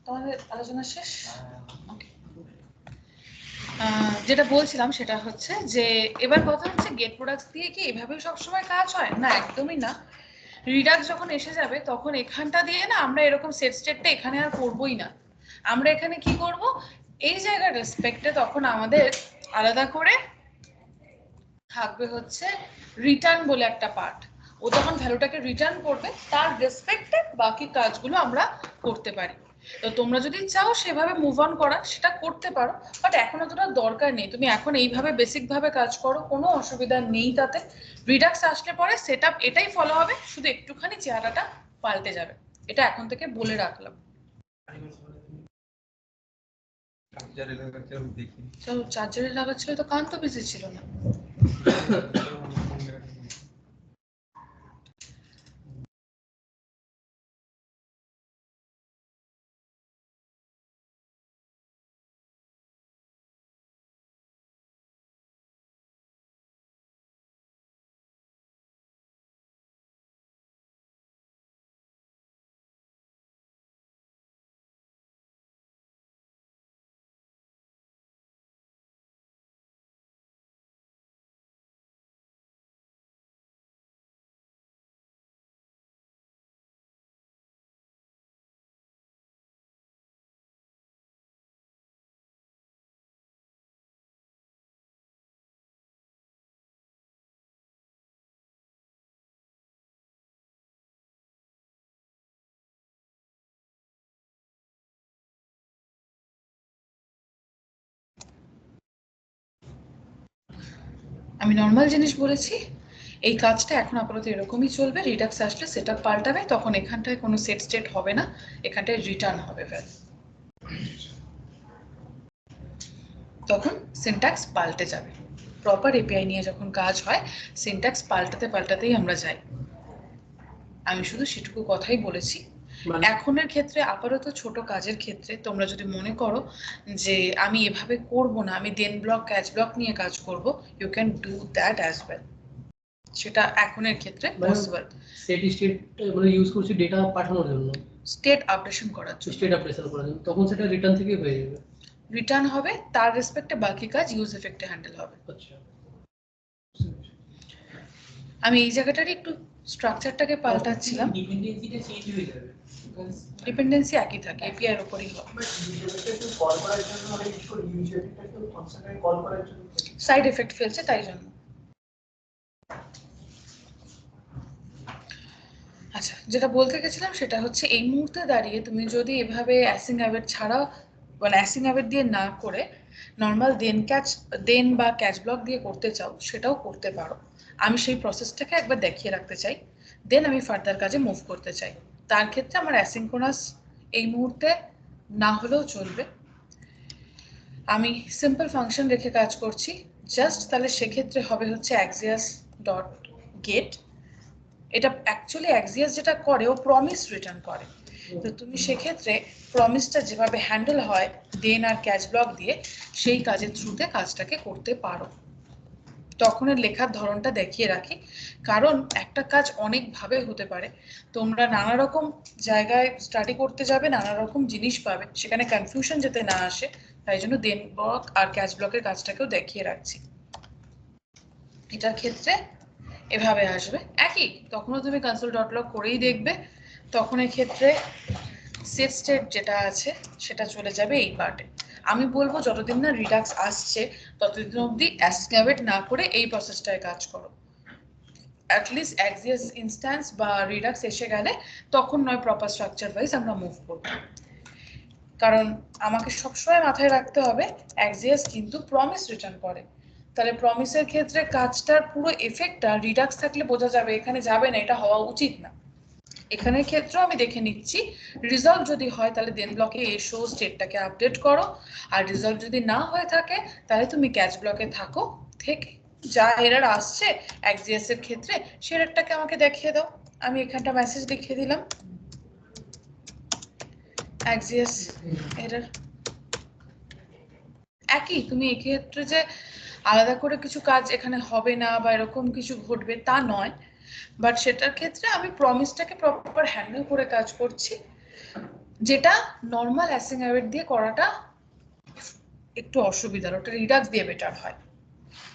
তোমাদের আলোচনা শেষ? Okay. যেটা বলছিলাম সেটা হচ্ছে যে এবার কথা হচ্ছে গেট প্রোডাক্টস দিয়ে কি এভাবে সবসময় কাজ হয় না, একদমই না। রিডাক্স যখন এসে যাবে তখন এখানটা দিয়ে না আমরা এরকম সেট স্টেটটা এখানে আর করবোই না। আমরা এখানে কি করব, এই জায়গার রেসপেক্টে তখন আমাদের আলাদা করে থাকবে হচ্ছে রিটার্ন বলে একটা পার্ট। ও যখন ভ্যালুটাকে রিটার্ন করবে তার রেসপেক্টে বাকি কাজগুলো আমরা করতে পারি। তো তোমরা যদি চাও সেভাবে মুভ অন করা সেটা করতে পারো, বাট এখন অতটা দরকার নেই। তুমি এখন এইভাবে বেসিক ভাবে কাজ করো, কোনো অসুবিধা নেই তাতে। রিডাক্স আসলে পরে সেটআপ এটাই ফলো হবে, শুধু একটুখানি চেহারাটা পাল্টে যাবে, এটা এখন থেকে বলে রাখলাম। চলো চার্জারে লাগাচ্ছিল তো কান তো বিজি ছিল না। আমি নর্মাল জিনিস বলেছি, এই কাজটা এখন আপাতত এরকমই চলবে। রিডাক্স আসলে সেটআপ পাল্টাবে, তখন এখানটায় কোনো সেট স্টেট হবে না, এখানটায় রিটার্ন হবে ভ্যালু। তখন সিনট্যাক্স পাল্টে যাবে। প্রপার এপিআই নিয়ে যখন কাজ হয় সিনট্যাক্স পাল্টাতে পাল্টাতেই আমরা যাই। আমি শুধু সেটুকু কথাই বলেছি। এখনের ক্ষেত্রে আপাতত ছোট কাজের ক্ষেত্রে তোমরা যদি মনে করো যে আমি এভাবে করব না, আমি দেন ব্লক ক্যাচ ব্লক নিয়ে কাজ করব, you can do that as well. সেটা এখনের ক্ষেত্রে পসিবল। স্টেট মানে ইউজ করছি ডেটা পাঠানোর জন্য, স্টেট আপডেশন করার জন্য, স্টেট আপডেশন করার জন্য, তখন সেটা রিটার্ন থেকে হয়ে যাবে। রিটার্ন হবে, তার রেসপেক্টে বাকি কাজ ইউজ এফেক্টে হ্যান্ডেল হবে। আচ্ছা, আমি এই জায়গাটারই একটু স্ট্রাকচারটাকে পাল্টাচ্ছিলাম। ডিপেন্ডেন্সিটা চেঞ্জ হয়ে যাবে, ডিপেন্ডেন্সি একই থাকে, এপিআই এর উপরই হবে। কল করার জন্য মানে কি করে ইউজ এফেক্টটাকে ফাংশনালি কল করার জন্য সাইড এফেক্ট ফেলছে তাই জন্য। আচ্ছা, যেটা বলতে গেছিলাম সেটা হচ্ছে এই মুহূর্তে দাঁড়িয়ে তুমি যদি এভাবে অ্যাসিং অ্যাওয়েট ছাড়া, মানে অ্যাসিং অ্যাওয়েট দিয়ে না করে নর্মাল দেন বা ক্যাচ ব্লক দিয়ে করতে চাও, সেটাও করতে পারো। আমি সেই প্রসেসটাকে একবার দেখিয়ে রাখতে চাই, দেন আমি ফার্দার কাজে মুভ করতে চাই। তার ক্ষেত্রে আমার অ্যাসিনক্রোনাস এই মুহূর্তে না হলেও চলবে। আমি সিম্পল ফাংশন রেখে কাজ করছি জাস্ট, তাহলে সেক্ষেত্রে হবে হচ্ছে অ্যাক্সিয়াস ডট গেট। এটা অ্যাকচুয়ালি অ্যাক্সিয়াস যেটা করে ও প্রমিস রিটার্ন করে। তো তুমি সেক্ষেত্রে প্রমিসটা যেভাবে হ্যান্ডেল হয় দেন আর ক্যাচ ব্লক দিয়ে, সেই কাজের থ্রুতে কাজটাকে করতে পারো। তখন এর লেখার ধরনটা দেখিয়ে রাখি, কারণ একটা কাজ অনেকভাবে হতে পারে। তোমরা নানা রকম জায়গায় স্টাডি করতে যাবে, নানা রকম জিনিস পাবে, সেখানে কনফিউশন যাতে না আসে তাই জন্য দেন ব্লক আর ক্যাচ ব্লকের কাজটাকেও দেখিয়ে রাখছি। এটার ক্ষেত্রে এভাবে আসবে একই, তখনও তুমি কনসোল ডট লগ করেই দেখবে। তখন ক্ষেত্রে সেট স্টেট যেটা আছে সেটা চলে যাবে এই পার্টে। আমি বলবো যতদিন না রিডাক্স আসছে ততদিন অবধি অ্যাসক্যাভেট না করে এই প্রসেসটায় কাজ করো। অ্যাটলিস্ট অ্যাক্সিয়াস ইনস্ট্যান্স বা রিডাক্স এসে গেলে তখন নয় প্রপার স্ট্রাকচার ওয়াইজ আমরা মুভ করব। কারণ আমাকে সবসময় মাথায় রাখতে হবে অ্যাক্সিয়াস কিন্তু প্রমিস রিটার্ন করে। তাহলে প্রমিসের ক্ষেত্রে কাজটার পুরো এফেক্টটা রিডাক্স থাকলে বোঝা যাবে, এখানে যাবে না, এটা হওয়া উচিত না। এখানের ক্ষেত্রেও আমি দেখে নিচ্ছি, রিজলভ যদি হয় তাহলে দেন ব্লকে এসো, স্টেটটাকে আপডেট করো। আর রিজলভ যদি না হয়ে থাকে তাহলে তুমি ক্যাচ ব্লকে থাকো, থেকে যা এরর আসছে অ্যাক্সিয়াস এর ক্ষেত্রে সে এররটাকে আমাকে দেখিয়ে দাও। আমি এখানটা মেসেজ লিখে দিলাম অ্যাক্সিয়াস এরর। একই তুমি এক্ষেত্রে যে আলাদা করে কিছু কাজ এখানে হবে না বা এরকম কিছু ঘটবে তা নয়, বাট সেটার ক্ষেত্রে আমি প্রমিসটাকে প্রপার হ্যান্ডেল করে কাজ করছি, যেটা নর্মাল অ্যাসিং অ্যাওয়েট দিয়ে করাটা একটু অসুবিধার, ওটা রিডাক্স দিয়ে বেটার হয়।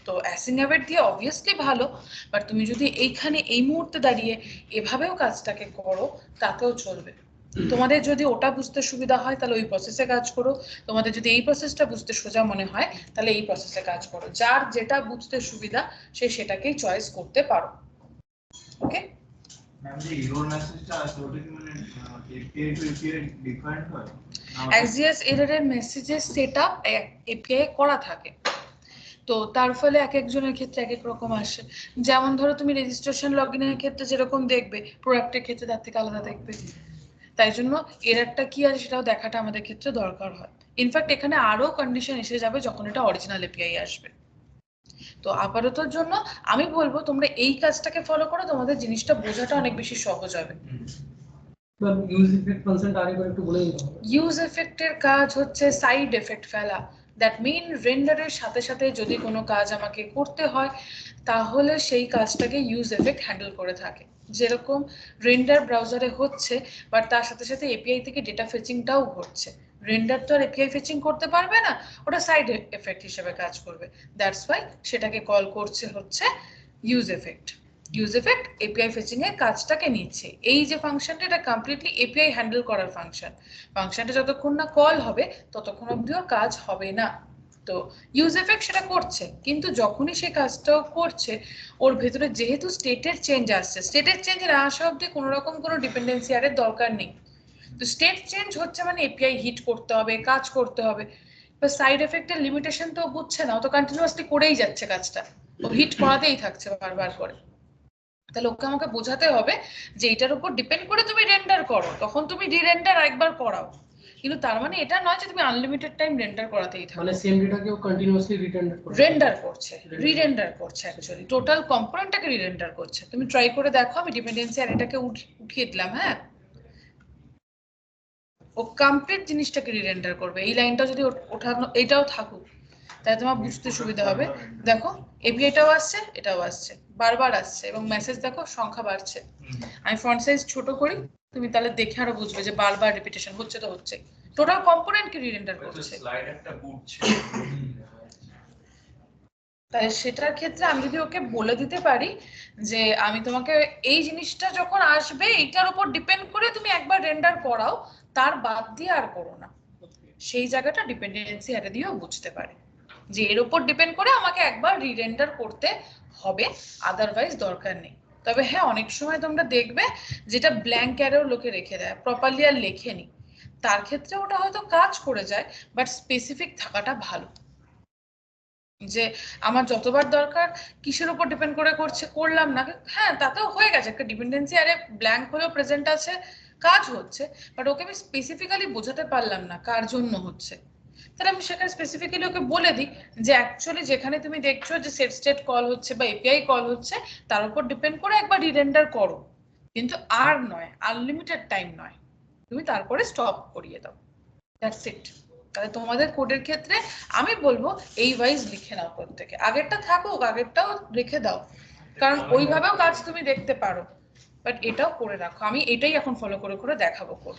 তো অ্যাসিং অ্যাওয়েট দিয়ে অবভিয়াসলি ভালো, বাট তুমি যদি এইখানে এই মুহূর্তে দাঁড়িয়ে এভাবেও কাজটাকে করো তাতেও চলবে। তোমাদের যদি ওটা বুঝতে সুবিধা হয় তাহলে ওই প্রসেসে কাজ করো, তোমাদের যদি এই প্রসেসটা বুঝতে সোজা মনে হয় তাহলে এই প্রসেসে কাজ করো, যার যেটা বুঝতে সুবিধা সে সেটাকেই চয়েস করতে পারো। ওকে ম্যাম, যে এরর মেসেজটা আছে ওটা কি মানে API টু API ডিফারেন্ট হয়? এক্সজিএস এররের মেসেজের সেটআপ এপিআই করা থাকে, তো তার ফলে এক একজনের ক্ষেত্রে এক এক রকম আসে। যেমন ধরো তুমি রেজিস্ট্রেশন লগইনের ক্ষেত্রে যেরকম দেখবে, প্রোডাক্টের ক্ষেত্রে তার থেকে আলাদা দেখবে। তাই জন্য এররটা কি আছে সেটাও দেখাটা আমাদের ক্ষেত্রে দরকার হয়। ইনফ্যাক্ট এখানে আরো কন্ডিশন এসে যাবে যখন এটা অরিজিনাল এপিআই আসবে। তো আপাততর জন্য আমি বলবো তোমরা এই কাজটাকে ফলো করো, তোমাদের জিনিসটা বোঝাটা অনেক বেশি সহজ হবে। ইউজ ইফেক্ট কনসেন্ট আগে করে একটু বলে দিতে হবে। ইউজ এফেক্টের কাজ হচ্ছে সাইড এফেক্ট ফেলা। দ্যাট মিন রেন্ডারের সাথে সাথে যদি কোনো কাজ আমাকে করতে হয় তাহলে সেই কাজটাকে ইউজ এফেক্ট হ্যান্ডেল করে থাকে। যেরকম রেন্ডার ব্রাউজারে হচ্ছে, বাট তার সাথে সাথে এপিআই থেকে ডেটা ফেচিংটাও ঘটছে। রেন্ডার তো আর এপিআই ফেচিং করতে পারবে না, ওটা সাইড এফেক্ট হিসেবে কাজ করবে। দ্যাটস ওয়াই সেটাকে কল করছে হচ্ছে use effect. Use effect API fetching এর কাজটাকে নিচ্ছে। এই যে ফাংশনটা, এটা কমপ্লিটলি এপিআই হ্যান্ডেল করার ফাংশন। ফাংশনটা যতক্ষণ না কল হবে ততক্ষণ অবধি ওর কাজ হবে না। তো ইউজ এফেক্ট সেটা করছে, কিন্তু যখনই সে কাজটাও করছে ওর ভেতরে যেহেতু স্টেটের চেঞ্জ আসছে, স্টেটের চেঞ্জ না আসা অবধি কোনো রকম কোনো ডিপেন্ডেন্সি আরের দরকার নেই। তো স্টেট চেঞ্জ হচ্ছে মানে এপিআই হিট করতে হবে, কাজ করতে হবে। এবার সাইড এফেক্টের লিমিটেশন তো বুঝছে না, ও তো কন্টিনিউয়াসলি করেই যাচ্ছে কাজটা, ও হিট করাতেই থাকছে বারবার করে। তাহলে ওকে আমাকে বোঝাতে হবে যে এটার উপর ডিপেন্ড করে তুমি রেন্ডার করো, তখন তুমি রিরেন্ডার একবার করাও, কিন্তু তার মানে এটা নয় যে তুমি আনলিমিটেড টাইম রেন্ডার করাতেই থাকো। মানে সেম ডেটাকেও কন্টিনিউয়াসলি রেন্ডার করবে, রেন্ডার করছে, রিরেন্ডার করছে, অ্যাকচুয়ালি টোটাল কম্পোনেন্টটাকে রিরেন্ডার করছে। তুমি ট্রাই করে দেখো, আমি ডিপেন্ডেন্সি আর এটাকে উঠিয়ে দিলাম, হ্যাঁ, ও কমপ্লিট জিনিসটাকে রিরেন্ডার করবে। এই লাইনটা যদি ওঠানো এটাও থাকুক তাহলে তোমার বুঝতে সুবিধা হবে। দেখো এপিআইটাও আসছে, এটাও আসছে, বারবার আসছে, এবং মেসেজ দেখো সংখ্যা বাড়ছে। আমি ফন্ট সাইজ ছোট করি, তুমি তাহলে দেখে আরো বুঝবে যে বারবার রিপিটেশন হচ্ছে, তো হচ্ছে টোটাল কম্পোনেন্টকে রিরেন্ডার করছে। স্লাইড একটা ঘুরছে। তাই সেটার ক্ষেত্রে আমি যদি ওকে বলে দিতে পারি যে আমি তোমাকে এই জিনিসটা যখন আসবে এটার উপর ডিপেন্ড করে তুমি একবার রেন্ডার করাও, তার বাদ দিয়ে আর করো না, সেই জায়গাটা ডিপেন্ডেন্সি অ্যারে দিয়েও বুঝতে পারে যে এর উপর ডিপেন্ড করে আমাকে একবার রিরেন্ডার করতে হবে, আদারওয়াইজ দরকার নেই। তবে হ্যাঁ, অনেক সময় তোমরা দেখবে যেটা ব্ল্যাঙ্ক অ্যারেও লোকে রেখে দেয়, প্রপারলি আর লেখেনি, তার ক্ষেত্রে ওটা হয়তো কাজ করে যায়, বাট স্পেসিফিক থাকাটা ভালো। যে আমার যতবার দরকার কিসের উপর ডিপেন্ড করে করছে করলাম না, হ্যাঁ তাতেও হয়ে গেছে, একটা ডিপেন্ডেন্সি আরে ব্ল্যাঙ্ক হলেও প্রেজেন্ট আছে, কাজ হচ্ছে, বাট ওকে আমি স্পেসিফিক্যালি বোঝাতে পারলাম না কার জন্য হচ্ছে। তাহলে আমি সেখানে স্পেসিফিক্যালি ওকে বলে দিই যে অ্যাকচুয়ালি যেখানে তুমি দেখছো যে সেট স্টেট কল হচ্ছে বা এপিআই কল হচ্ছে তার উপর ডিপেন্ড করে একবার রিরেন্ডার করো, কিন্তু আর নয়, আনলিমিটেড টাইম নয়, তুমি তারপরে স্টপ করিয়ে দাও, দ্যাটস ইট। তাহলে তোমাদের কোডের ক্ষেত্রে আমি বলবো এই ওয়াইজ লিখে নাও, প্রত্যেকে আগেরটা থাকুক, আগেরটাও রেখে দাও, কারণ ওইভাবেও কাজ তুমি দেখতে পারো, বাট এটাও করে রাখো। আমি এটাই এখন ফলো করে করে দেখাবো code.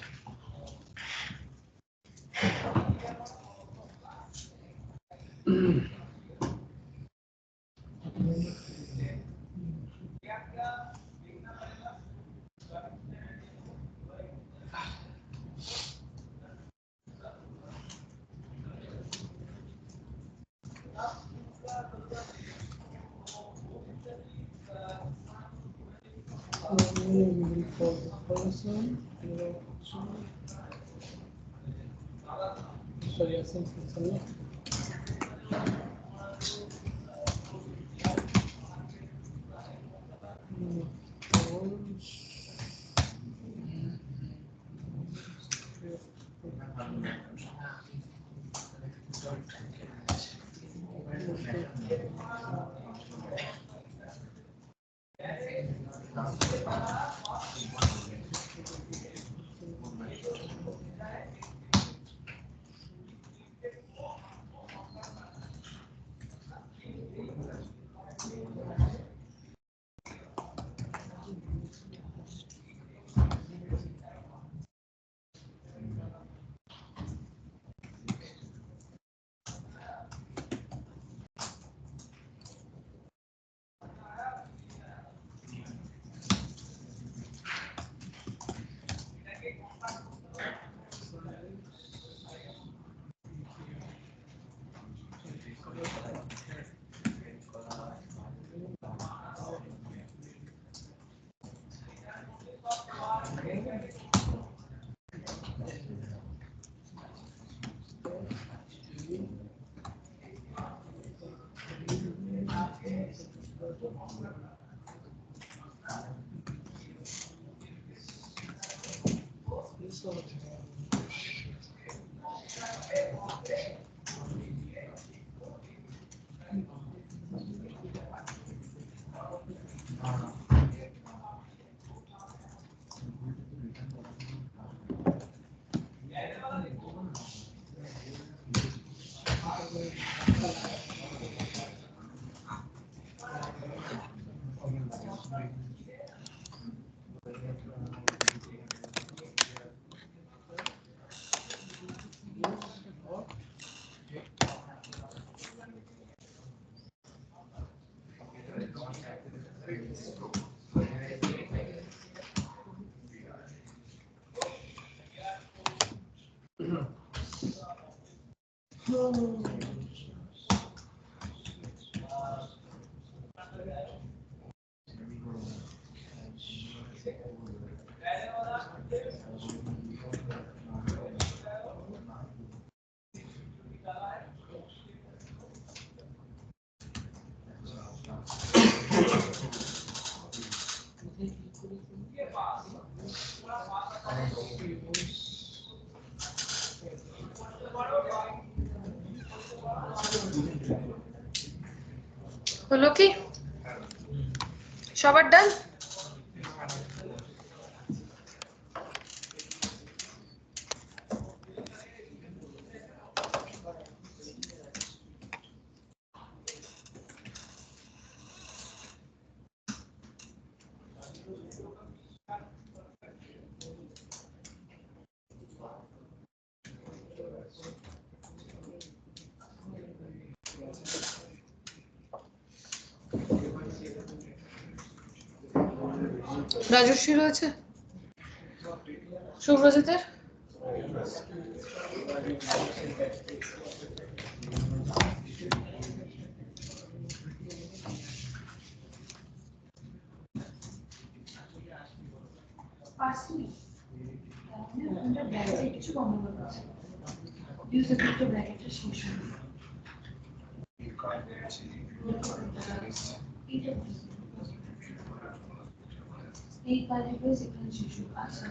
for the person, sorry, I think it's a lot. হলো কি সবার ডান? রাজস্বী রয়েছে, শুভ্রজিতের এই কাজে বেশ এখানে শিশু আছে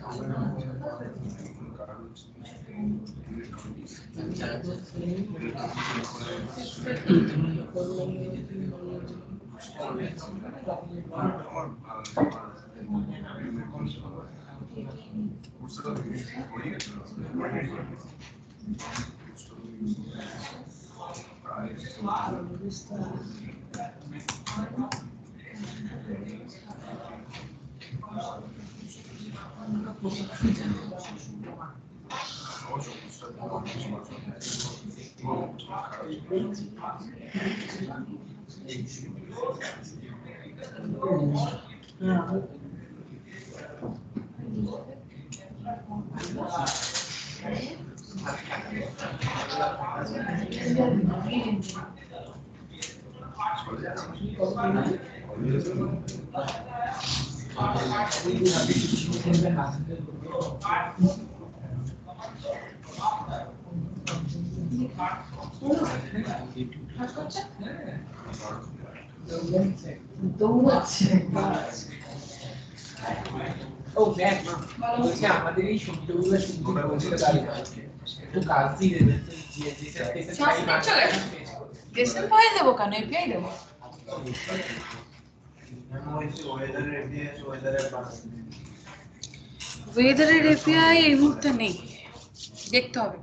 ও দেখ মা বলছি আমাদের এই শব্দগুলো শুনতে বলতে দাঁড়িয়ে আছে একটু কাজ দিয়ে দে ডেসেন ফাইল দেবো কেন এপিআই দেবো ওয়েদারের এপিআই এই মুহূর্তে নেই, দেখতে হবে।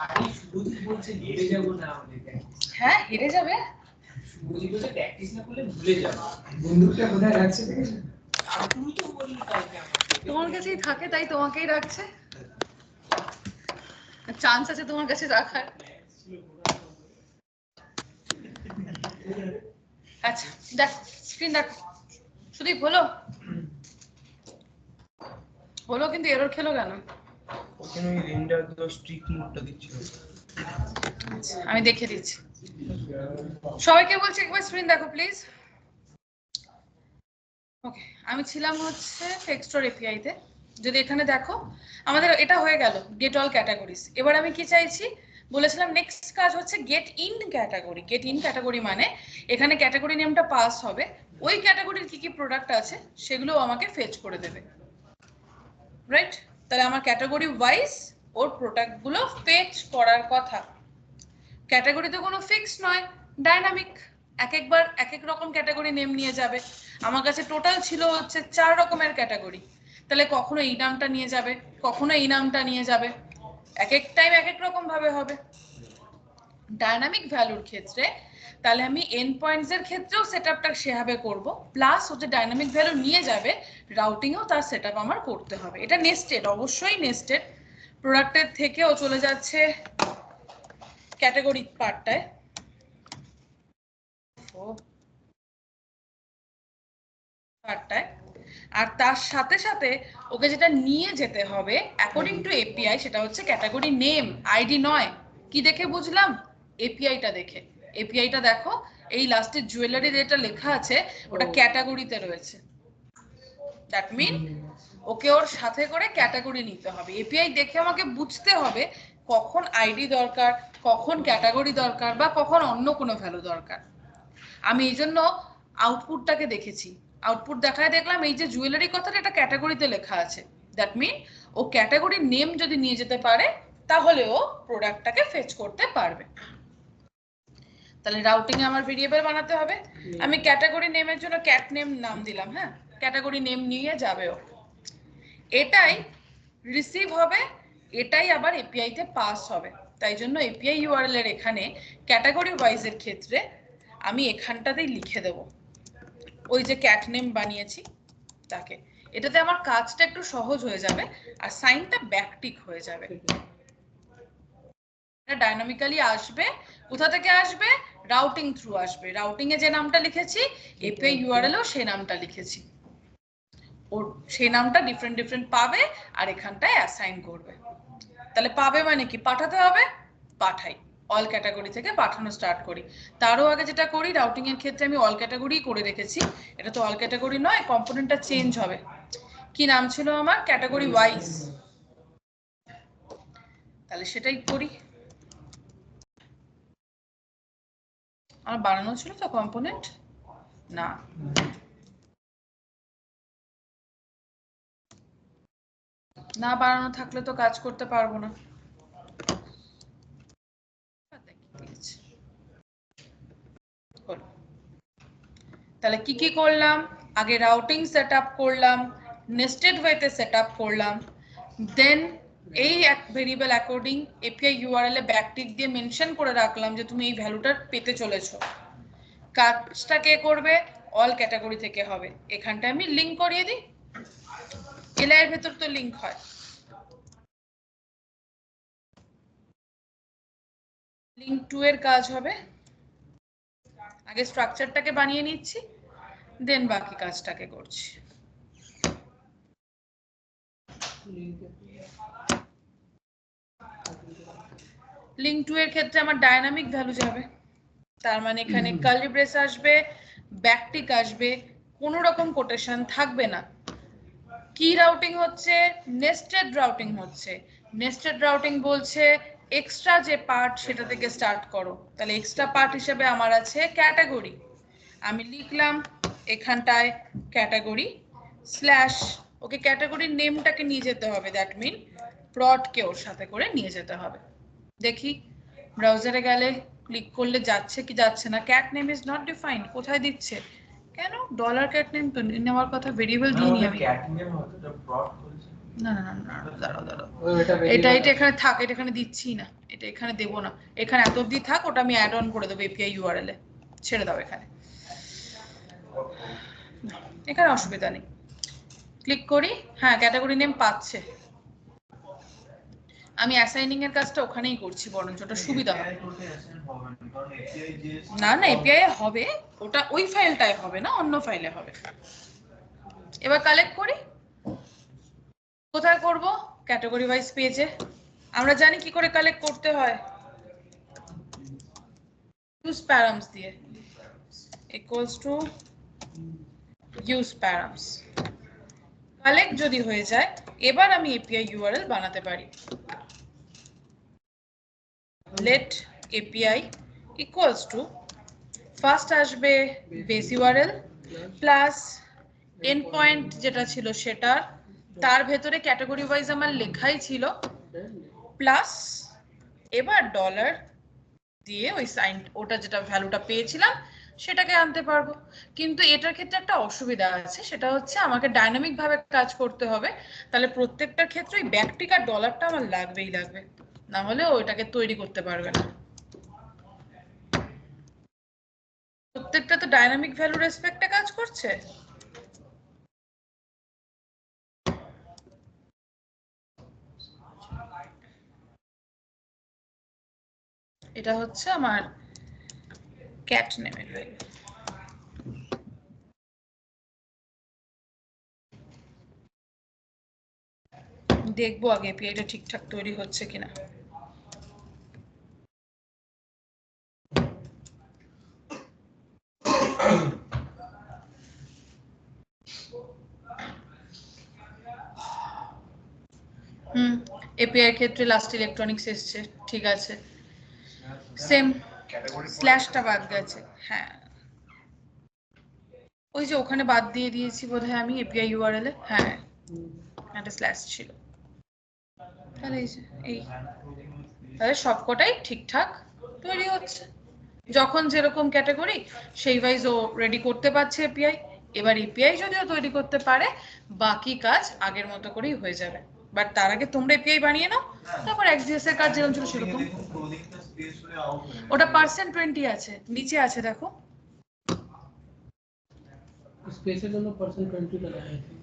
আরে শুভজিৎ বলছে হেরে যাবো না আমাদের হ্যাঁ হেরে যাবে, শুভজিৎ বলছে প্র্যাকটিস না করলে ভুলে যাবো বন্দুকটা কোথায় রাখছে আর তুমি তো বললি কালকে আমাকে তোমার কাছেই থাকে তাই তোমাকেই রাখছে, চান্স আছে তোমার কাছে রাখার। আচ্ছা দেখ স্ক্রিন দেখো, সুদীপ হলো হলো কিন্তু এরর খেলো কেন? ওখানে ওই রেন্ডার তো স্ট্রিক মোডটা দিচ্ছিল। আমি দেখে দিচ্ছি, সবাইকে বলছি একবার স্ক্রিন দেখো প্লিজ। ওকে আমি ছিলাম হচ্ছে টেক্সটর এপিআই তে, যদি এখানে দেখো আমাদের এটা হয়ে গেল গেট অল ক্যাটাগরিজ। এবার আমি কি চাইছি, বলেছিলাম নেক্সট কাজ হচ্ছে get in category. Get in category মানে এখানে ক্যাটাগরি নেমটা পাস হবে, ওই ক্যাটাগরির কি কি প্রোডাক্ট আছে সেগুলো আমাকে ফেচ করে দেবে, রাইট? তাহলে আমার ক্যাটাগরি ওয়াইজ ওর প্রোডাক্ট গুলো ফেচ করার কথা। ক্যাটাগরি তো কোনো ফিক্স নয়, ডাইনামিক, একবার এক এক রকম ক্যাটাগরি নেম নিয়ে যাবে। আমার কাছে টোটাল ছিল হচ্ছে 4 রকমের ক্যাটাগরি, তাহলে কখনো এই নামটা নিয়ে যাবে, কখনো এই নামটা নিয়ে যাবে, এক এক টাইম এক এক রকম ভাবে হবে। ডাইনামিক ভ্যালুর ক্ষেত্রে তাহলে আমি এন্ড পয়েন্টস এর ক্ষেত্রেও সেটআপটা সেভাবে করব, প্লাস ও যে ডাইনামিক ভ্যালু নিয়ে যাবে রাউটিং এও তার সেটআপ আমার করতে হবে। এটা নেস্টেড, অবশ্যই নেস্টেড। প্রোডাক্টের থেকেও চলে যাচ্ছে ক্যাটাগরি পার্টটায়। আর তার সাথে সাথে ওকে যেটা নিয়ে যেতে হবে অ্যাকর্ডিং টু এপিআই সেটা হচ্ছে ক্যাটাগরি নেম, আইডি নয়। কি দেখে বুঝলাম? এপিআইটা দেখে। এপিআইটা দেখো, এই লাস্টে জুয়েলারি যেটা লেখা আছে ওটা ক্যাটাগরিতে রয়েছে। দ্যাট মিন ওকে ওর সাথে করে ক্যাটাগরি নিতে হবে। এপিআই দেখে আমাকে বুঝতে হবে কখন আইডি দরকার, কখন ক্যাটাগরি দরকার, বা কখন অন্য কোনো ভ্যালু দরকার। আমি এই জন্য আউটপুটটাকে দেখেছি। আউটপুট দেখায় দেখলাম এই যে জুয়েলারি কথাটা এটা ক্যাটাগরিতে লেখা আছে, দ্যাট মিন ও ক্যাটাগরি নেম যদি নিয়ে যেতে পারে তাহলে ও প্রোডাক্টটাকে ফেচ করতে পারবে। তাহলে রাউটিং এ আমার ভেরিয়েবল বানাতে হবে। আমি ক্যাটাগরি নেমের জন্য ক্যাট নেম নাম দিলাম, হ্যাঁ, ক্যাটাগরি নেম নিয়ে যাবে ও, এটাই রিসিভ হবে, এটাই আবার এপিআই তে পাস হবে। তাই জন্য এপিআই ইউআরএল এর এখানে ক্যাটাগরি ওয়াইজ এর ক্ষেত্রে আমি এখানটাতেই লিখে দেব ওই যে ক্যাট নেম বানিয়েছি তাকে। এটাতে আমার কাজটা একটু সহজ হয়ে যাবে আর সাইনটা ব্যাকটিক হয়ে যাবে। এটা ডাইনামিক্যালি আসবে। কোথা থেকে আসবে? রাউটিং থ্রু আসবে। রাউটিং এ যে নামটা লিখেছি এপিআই ইউআরএল এও সেই নামটা লিখেছি, ওর সেই নামটা ডিফারেন্ট ডিফারেন্ট পাবে আর এখানটায় অ্যাসাইন করবে। তাহলে পাবে মানে কি? পাঠাতে হবে, পাঠাই। অল ক্যাটাগরি থেকে পাঠানো স্টার্ট করি। তারও আগে যেটা করি, রাউটিং এর ক্ষেত্রে আমি অল ক্যাটাগরি করে রেখেছি, এটা তো অল ক্যাটাগরি নয়, কম্পোনেন্টটা চেঞ্জ হবে। কি নাম ছিল আমার? Category wise. তাহলে সেটাই করি। আমার বানানো ছিল তো কম্পোনেন্ট? না, না বানানো থাকলে তো কাজ করতে পারবো না। তাহলে কি কি করলাম? আগে রাউটিং সেটআপ করলাম, নেস্টেড ওয়েতে সেটআপ করলাম, দেন এই ভেরিয়েবল অ্যাকর্ডিং এপিআই ইউআরএল এ ব্যাকটিক দিয়ে মেনশন করে রাখলাম যে তুমি এই ভ্যালুটা পেতে চলেছো। কাজটা কে করবে? অল ক্যাটাগরি থেকে হবে। এখানটা আমি লিংক করিয়ে দিই, এলআই এর ভেতর তো লিংক হয়। লিংক 2 এর কাজ হবে, আগে স্ট্রাকচারটাকে বানিয়ে নিচ্ছি, দেন বাকি কাজটাকে করছি। লিংক 2 এর ক্ষেত্রে আমার ডাইনামিক ভ্যালু যাবে, তার মানে এখানে কার্লি ব্রেস আসবে, ব্যাকটিক আসবে, কোনো রকম কোটেশন থাকবে না। কি রাউটিং হচ্ছে? নেস্টেড রাউটিং হচ্ছে। নেস্টেড রাউটিং বলছে এক্সট্রা যে পার্ট সেটা থেকে স্টার্ট করো। তাহলে এক্সট্রা পার্ট হিসেবে আমার আছে ক্যাটাগরি। আমি লিখলাম এখানটায় ক্যাটাগরি স্ল্যাশ, ওকে ক্যাটাগরির নেমটাকে নিয়ে যেতে হবে, দ্যাট মিন প্রডকে ওর সাথে করে নিয়ে যেতে হবে। দেখি ব্রাউজারে গেলে ক্লিক করলে যাচ্ছে কি যাচ্ছে না। Cat name is not defined, কোথায় দিচ্ছে? কেন? ডলার ক্যাট নেম তো নেওয়ার কথা, ভেরিয়েবল দিইনি আমি। ক্যাট নেম হয়তো প্রড করেছে। না না না, দাঁড়াও দাঁড়াও, এটা এখানে থাক, এটা এখানে দিচ্ছি না, এটা এখানে দেবো না, এখানে এত অবধি থাক, ওটা আমি অ্যাড অন করে দেবো এপিআই ইউআরএল এ, ছেড়ে দাও এখানে, এখানে অসুবিধা নেই। ক্লিক করি, হ্যাঁ ক্যাটাগরি নেম পাচ্ছে। আমি অ্যাসাইনিং এর কাজটা ওখানেই করছি, বরঞ্চ ওটা সুবিধা হবে। না না, এপিআই এ হবে, ওটা ওই ফাইলটায় হবে না, অন্য ফাইলে হবে। এবার কালেক্ট করি, কোথায় করব? ক্যাটাগরি ওয়াইজ পেজে। আমরা জানি কি করে কালেক্ট করতে হয়, ইউজ প্যারামস দিয়ে, equals to use params. Collect যদি হয়ে যায়, এবার আমি এপিআই ইউআরএল বানাতে পারি। let API equals to first আসবে base URL plus end point যেটা ছিল সেটা, তার ভেতরে ক্যাটাগরি ওয়াইজ আমার লেখাই ছিল, প্লাস এবার ডলার দিয়ে ওই সাইন ওটা যেটা ভ্যালুটা পেয়েছিলাম সেটাকে আনতে পারবো। কিন্তু এটার ক্ষেত্রে একটা অসুবিধা আছে, সেটা হচ্ছে আমাকে ডাইনামিক ভাবে কাজ করতে হবে, তাহলে প্রত্যেকটার ক্ষেত্রে ওই ব্যাকটিক আর ডলারটা আমার লাগবেই লাগবে, না হলে ওইটাকে তৈরি করতে পারবে না। প্রত্যেকটা তো ডাইনামিক ভ্যালু রেসপেক্টে কাজ করছে। এটা হচ্ছে আমার ক্যাট নেমের ভ্যালু। দেখবো আগে এপিআইটা ঠিকঠাক তৈরি হচ্ছে কিনা। এপিআই এর ক্ষেত্রে লাস্ট ইলেকট্রনিক্স এসছে, ঠিক আছে, সেম স্ল্যাশটা বাদ গেছে। হ্যাঁ, ওই যে ওখানে বাদ দিয়ে দিয়েছি বোধহয় আমি এপিআই ইউআরএল এ, হ্যাঁ একটা স্ল্যাশ ছিল। তাহলে এই তাহলে সবকটাই ঠিকঠাক তৈরি হচ্ছে, যখন যেরকম ক্যাটাগরি সেই ওয়াইজ ও রেডি করতে পারছে এপিআই। এবার এপিআই যদিও তৈরি করতে পারে, বাকি কাজ আগের মতো করেই হয়ে যাবে। বাট তার আগে তোমরা এপিআই বানিয়ে নাও, তারপর এক্সডিএস এর কাজ যেরকম ছিল সেরকম। ওটা %20 আছে, নিচে আছে দেখো। স্পেসের জন্য %20 লাগা আছে।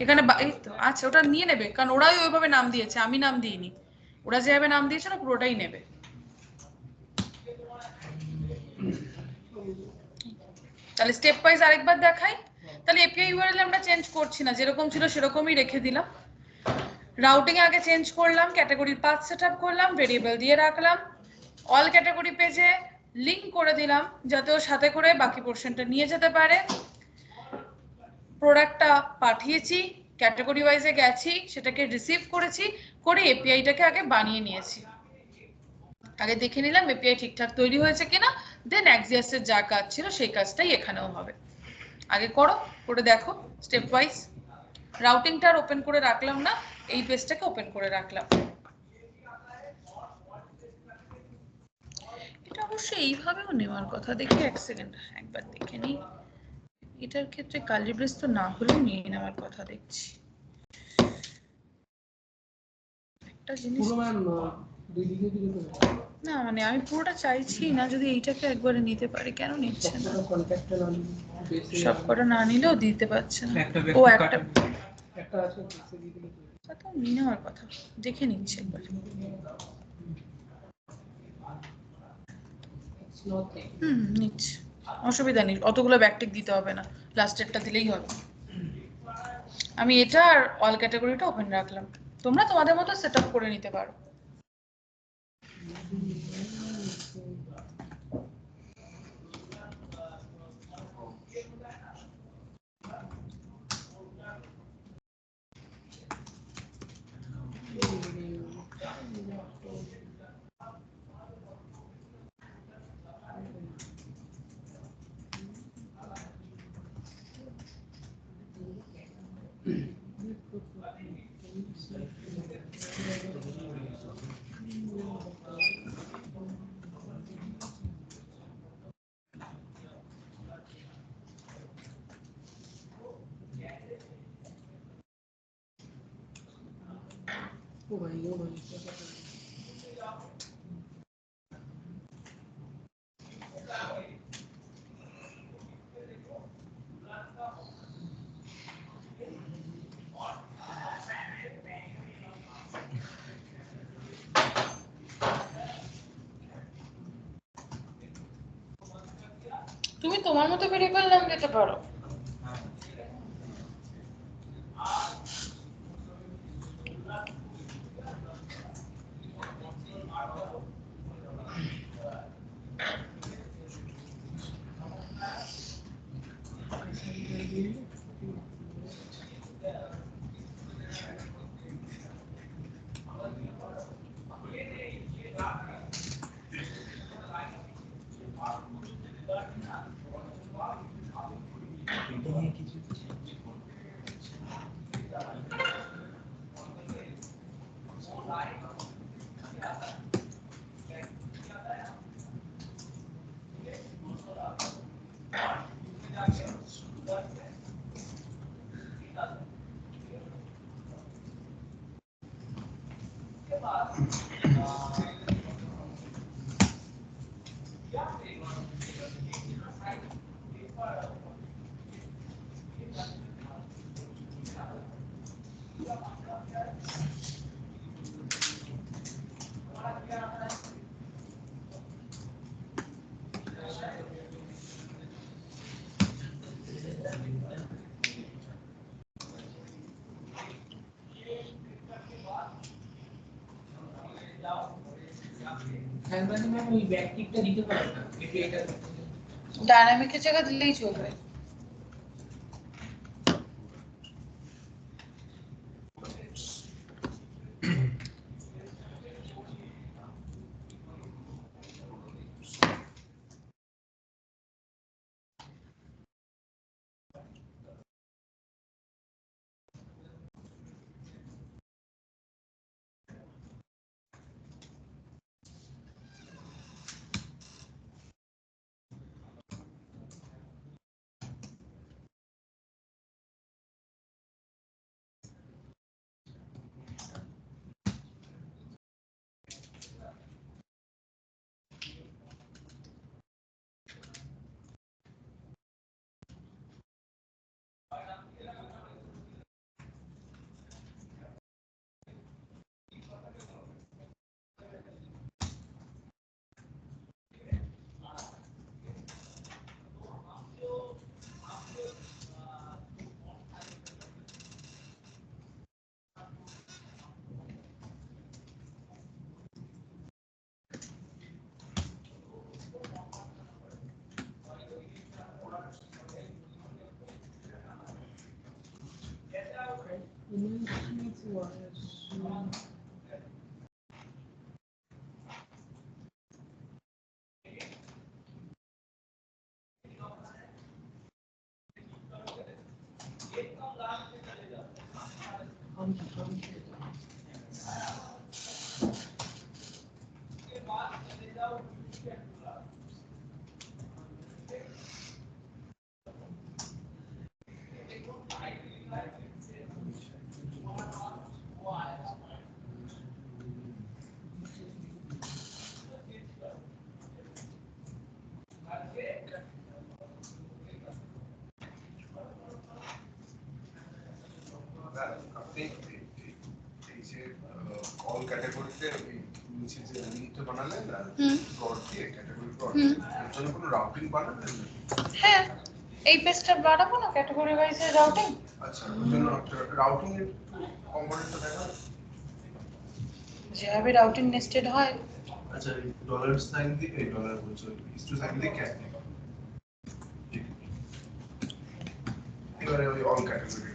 এখানে এই তো আচ্ছা, ওটা নিয়ে নেবে, কারণ ওরাই ওইভাবে নাম দিয়েছে, আমি নাম দিইনি। ওরা যেভাবে নাম দিয়েছে না পুরোটাই নেবে। তাহলে স্টেপ ওয়াইজ আরেকবার দেখাই। তাহলে এপিআই ইউআরএল আমরা চেঞ্জ করছি না, যেরকম ছিল সেরকমই রেখে দিলাম। রাউটিং এ আগে চেঞ্জ করলাম, ক্যাটাগরির পাথ সেটআপ করলাম, ভেরিয়েবল দিয়ে রাখলাম, অল ক্যাটাগরি পেজে লিংক করে দিলাম যাতে ওর সাথে করে বাকি পোরশনটা নিয়ে যেতে পারে। প্রোডাক্টটা পাঠিয়েছি, ক্যাটাগরি ওয়াইজে গেছি, সেটাকে রিসিভ করেছি, করে এপিআইটাকে আগে বানিয়ে নিয়েছি। আগে দেখে নিলাম এপিআই ঠিকঠাক তৈরি হয়েছে কিনা, দেন এক্সডিএস এর যা কাজ ছিল সেই কাজটাই এখানেও হবে। আগে করো, করে দেখো স্টেপ ওয়াইজ। রাউটিংটা আর ওপেন করে রাখলাম না, এই পেজটাকে ওপেন করে রাখলাম। এটা অবশ্য এইভাবেও নেওয়ার কথা, দেখি এক সেকেন্ড একবার দেখে নিই। এটার ক্ষেত্রে কালি ব্রেস তো না হলেও নিয়ে নেওয়ার কথা দেখছি। একটা জিনিস পুরো ম্যাম দুই দিকে দিকে না, মানে আমি পুরোটা চাইছি না, যদি এইটাকে একবারে নিতে পারি। কেন নিচ্ছে না? কন্ট্যাক্টটা না বেসে সবকটা না নিলেও দিতে পারছে না। ও একটা একটা আছে বেসে দিয়ে দিলে তো নিয়ে নেওয়ার কথা, দেখে নিচ্ছি একবার। নিচ্ছি, অসুবিধা নেই, অতগুলো ব্যাকটিক দিতে হবে না, লাস্টেরটা দিলেই হবে। আমি এটা আর অল ক্যাটাগরিটা ওপেন রাখলাম, তোমরা তোমাদের মতো সেটআপ করে নিতে পারো। ও ভাই তুমি তোমার মতো ভেরিয়েবল নাম দিতে পারো। একবারে ম্যাম ওই ব্যাকটিকটা দিতে পারো না, এটা ডায়নামিকের জায়গা দিলেই চলবে। আপনি এই যে অল ক্যাটাগরিতে নিচে যে লিঙ্কটা বানালেন না ডট দিয়ে ক্যাটাগরি ডট এর জন্য কোনো রাউটিং বানালেন না? হ্যাঁ, এই পেজটা বাড়াবো না ক্যাটাগরি ওয়াইজ রাউটিং। আচ্ছা, ওর জন্য রাউটিং এর কম্পোনেন্টটা দেখা যেভাবে রাউটিং নেস্টেড হয়। আচ্ছা, ডলার সাইন দিয়ে এই ডলার বলছো ইস্টু সাইন দিয়ে ক্যাট এবারে ওই অল ক্যাটাগরি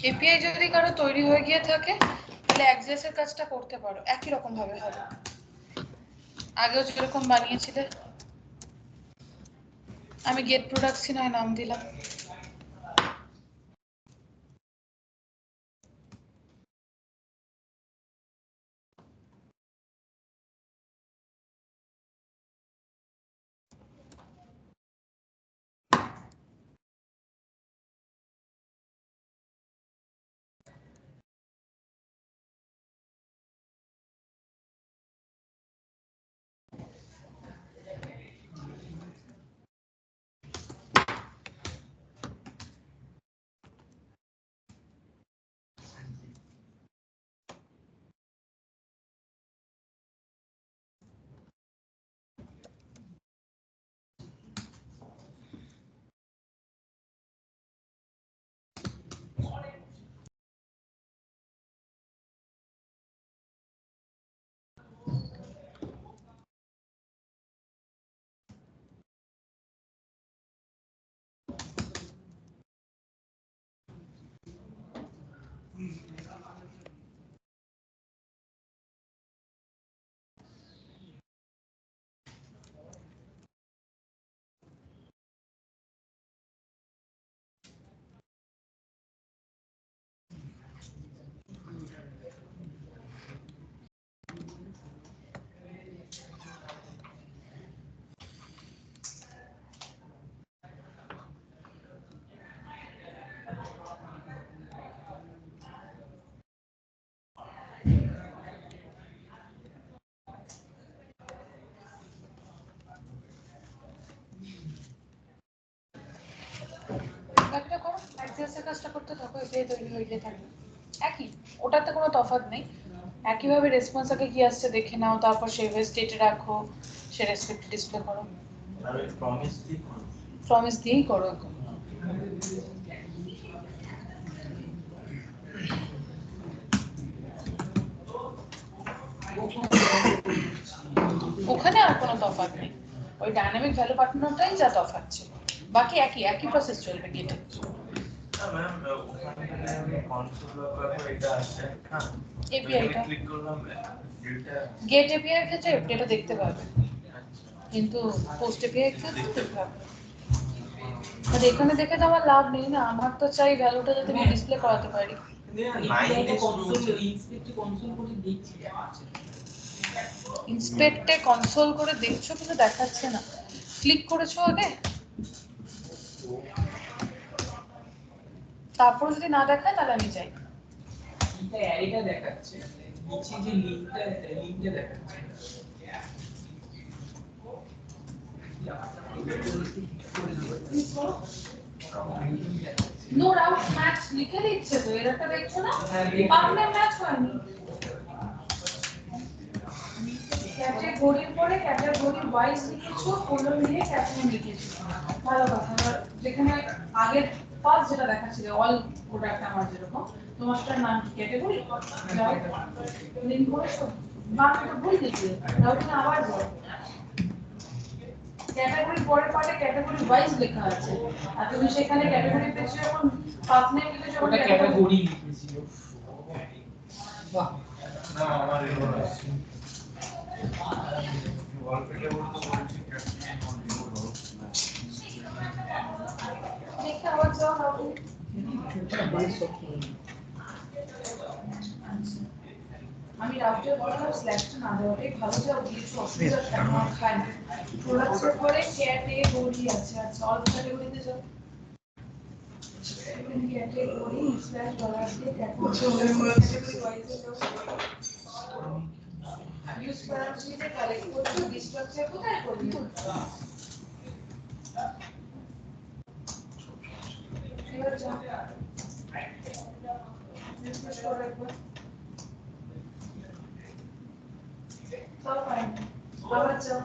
এপিআই যদি কারো তৈরি হয়ে গিয়ে থাকে তাহলে অ্যাক্সেসের কাজটা করতে পারো, একই রকম ভাবে হবে। আগেও যেরকম বানিয়েছিলে আমি গেট প্রোডাক্টসই নয় নাম দিলাম। একটা করো, অ্যাক্সেসের কাজটা করতে থাকো, এটাই তৈরি হইলে থাকবে একই, ওটাতে কোনো তফাৎ নেই। একইভাবে রেসপন্স আগে কি আসছে দেখে নাও, তারপর সেভ স্টেটে রাখো, সে রেসপেক্ট ডিসপ্লে করো। আর ওই প্রমিস ঠিক প্রমিস দিয়েই করো এখন। ওখানে আর কোনো তফাৎ নেই, ওই ডাইনামিক ভ্যালু পাঠানোটাই যা তফাৎ ছিল, বাকি একই প্রসেস চলবে গেটে। ম্যাম ওখানে আমি কনসোল লগাবো, এটা আছে হ্যাঁ API টা ক্লিক করলাম এটা গেট এপিআই এর ক্ষেত্রে এটা দেখতে পাবে, কিন্তু পোস্ট এপিআই এর ক্ষেত্রে দেখতে পাবে। আর এখানে দেখে তো আমার লাভ নেই না, আমার তো চাই ভ্যালুটা যাতে আমি ডিসপ্লে করাতে পারি। ইন্সপেক্টে কনসোল করে দেখছো কিন্তু দেখাচ্ছে না, ক্লিক করেছো আগে, তারপর যদি না দেখায় তাহলে আমি যাই। এটা অ্যারেটা দেখাচ্ছে, নিচে যে লিংকটা দেখাচ্ছে। নো ডাউট ম্যাচ লিখে দিচ্ছে তো, এরটা দেখছো না, পার্টনার ম্যাচ হয়নি। ক্যাটাগরির পরে ক্যাটাগরি ওয়াইজ লিখেছো, কোন নিয়ে ক্যাটাগরি লিখেছো, ভালো কথা। আমার যেখানে আগের ফার্স্ট যেটা দেখাচ্ছিল অল প্রোডাক্ট আমার যেরকম, তোমার সেটার নাম কি ক্যাটাগরি, লিংক করেছো, বাকিটা ভুল লিখলে তাও তুমি আবার যাও। ক্যাটাগরির পরের পার্টে ক্যাটাগরি ওয়াইজ লেখা আছে, আর তুমি সেখানে ক্যাটাগরি পেয়েছো যখন পাথ নেম লিখেছো ওটা ক্যাটাগরি লিখেছি। বাহ, না আমার এলো না দেখে আবার যাও না। আমি রাউটার বললাম স্ল্যাশটা না দেওয়াটাই ভালো, যাও দিয়েছো অসুবিধা আমার খাই না। প্রোডাক্টসের পরে ক্যাটাগরি আছে, আচ্ছা অল ক্যাটাগরিতে যাও, ক্যাটাগরি স্ল্যাশ ডলার দিয়ে ক্যাটাগরি ওয়াইজে যাও। ইউজ প্যারামিটার কালেক্ট করছো, ডিস্ট্রাকচার কোথায় করবে, এবার যাও রিফ্রেশ করো একবার, তাও পাই না, আবার যাও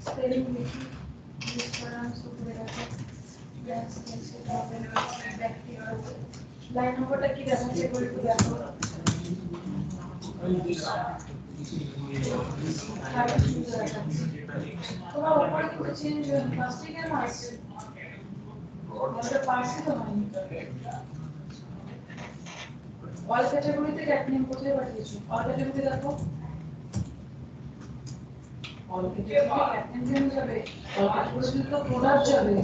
স্পেলিং লিখি, ইউজ প্যারামিটার করে রাখো, ব্যাস কেসে হবে ব্যাকটেরিয়া, লাইন নম্বরটা কি দেখাচ্ছে বলে একটু দেখো। তোমার উপরে কিন্তু চেঞ্জ হয়ে ফার্স্টে কেন আসছে, আমাদের পার্সে তো হয়নি। অল ক্যাটাগরিতে ক্যাট নেম কোথায় পাঠিয়েছো, অল ক্যাটাগরি দেখো, কল কেটে অ্যাটেনশন যাবে, কল কেটে তো প্রোডাক্ট যাবে।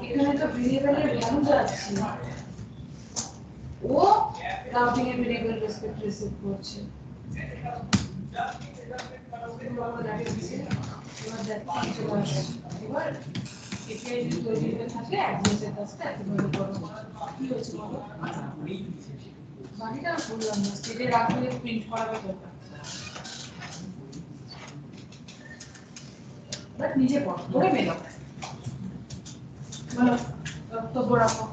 এখানে তো ভেরিয়েবলের ভ্যালু যাচ্ছে, ও রাউটিং এর ভেরিয়েবল রেসপেক্ট রিসিভ করছে। এবার এপিআই যদি তৈরি হয়ে থাকে অ্যাড্রেসের কাজটা একেবারে করো। কি হয়েছে বলো? বাকিটা বললাম না, স্টেজে রাখলে প্রিন্ট করাবে দরকার। বাট নিজে পড়ো, পড়ে মেলো। বলো বক্তব্য রাখো।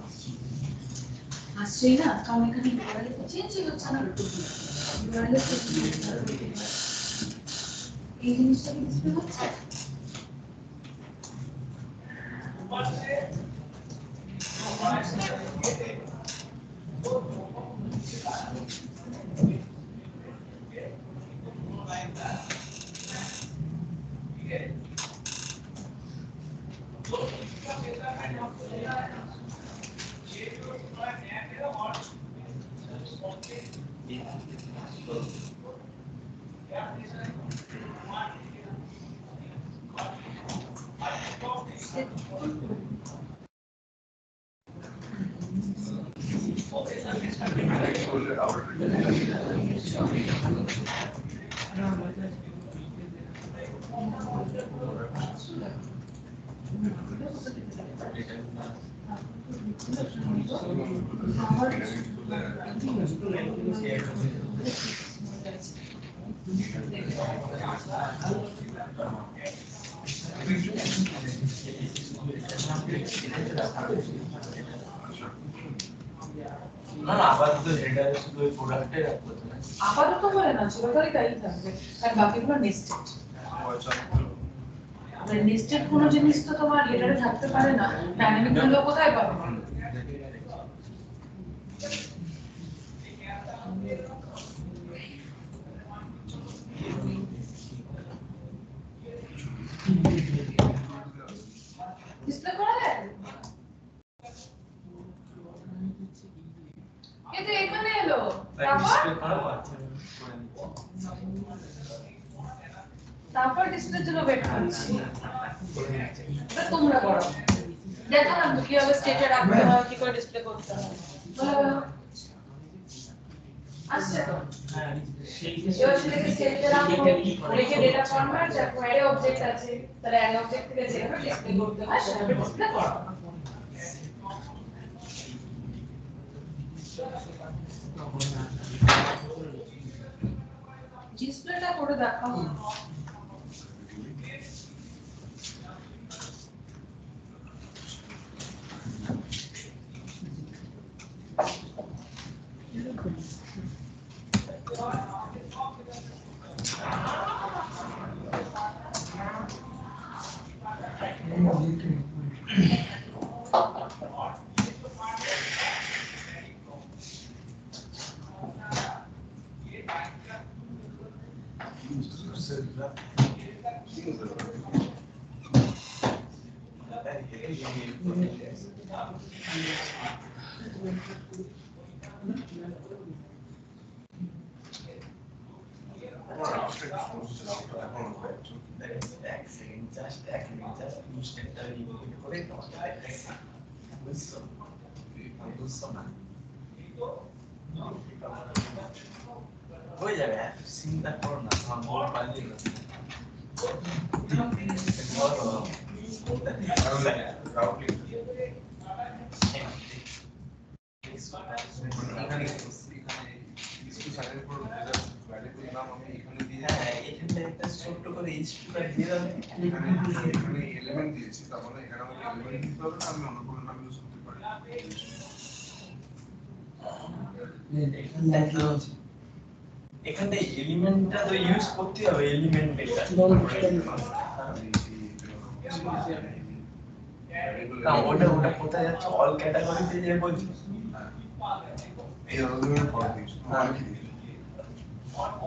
আসছেই না, কারণ এখানে ইউআরএল তো চেঞ্জ হচ্ছে না। ইউআরএল তো এই জিনিসটা কি ডিসপ্লে হচ্ছে? না না, আপাতত হেডার শুধু ওই প্রোডাক্টে রাখবো না। আপাতত বলে না, চিরকালই তাই থাকবে, আর বাকিগুলো নেস্টেড। মানে নেস্টেড কোনো জিনিস তো তোমার হেডারে থাকতে পারে না, ডাইনামিক হলেও কোথায় পাবে? ডিসপ্লে করা যায়? এতে এখানে এলো, তারপর ডিসপ্লের জন্য ওয়েট করছি। এটা তোমরা করো, দেখালাম তো কিভাবে স্টেটে রাখতে হয়, কি করে ডিসপ্লে করতে হয়। বলো আসছে তো? এবার সেটাকে স্টেটে রাখো, রেখে ডেটা ফরম্যাট আর কোয়ারি অবজেক্ট আছে, তাহলে অ্যাড অবজেক্ট থেকে যেভাবে ডিসপ্লে করতে হয় সেভাবে ডিসপ্লে করো। ডিসপ্লেটা করে দেখাও। হয়ে যাবে, চিন্তা করো না, আমার পালিয়ে গেছে। এখানে এলিমেন্টটা তো ইউজ করতে হবে, এলিমেন্ট এটা না, ওটা ওটা কোথায় যাচ্ছে? অল ক্যাটাগরিতে যে বলছি এই অর্ডারের পর দিস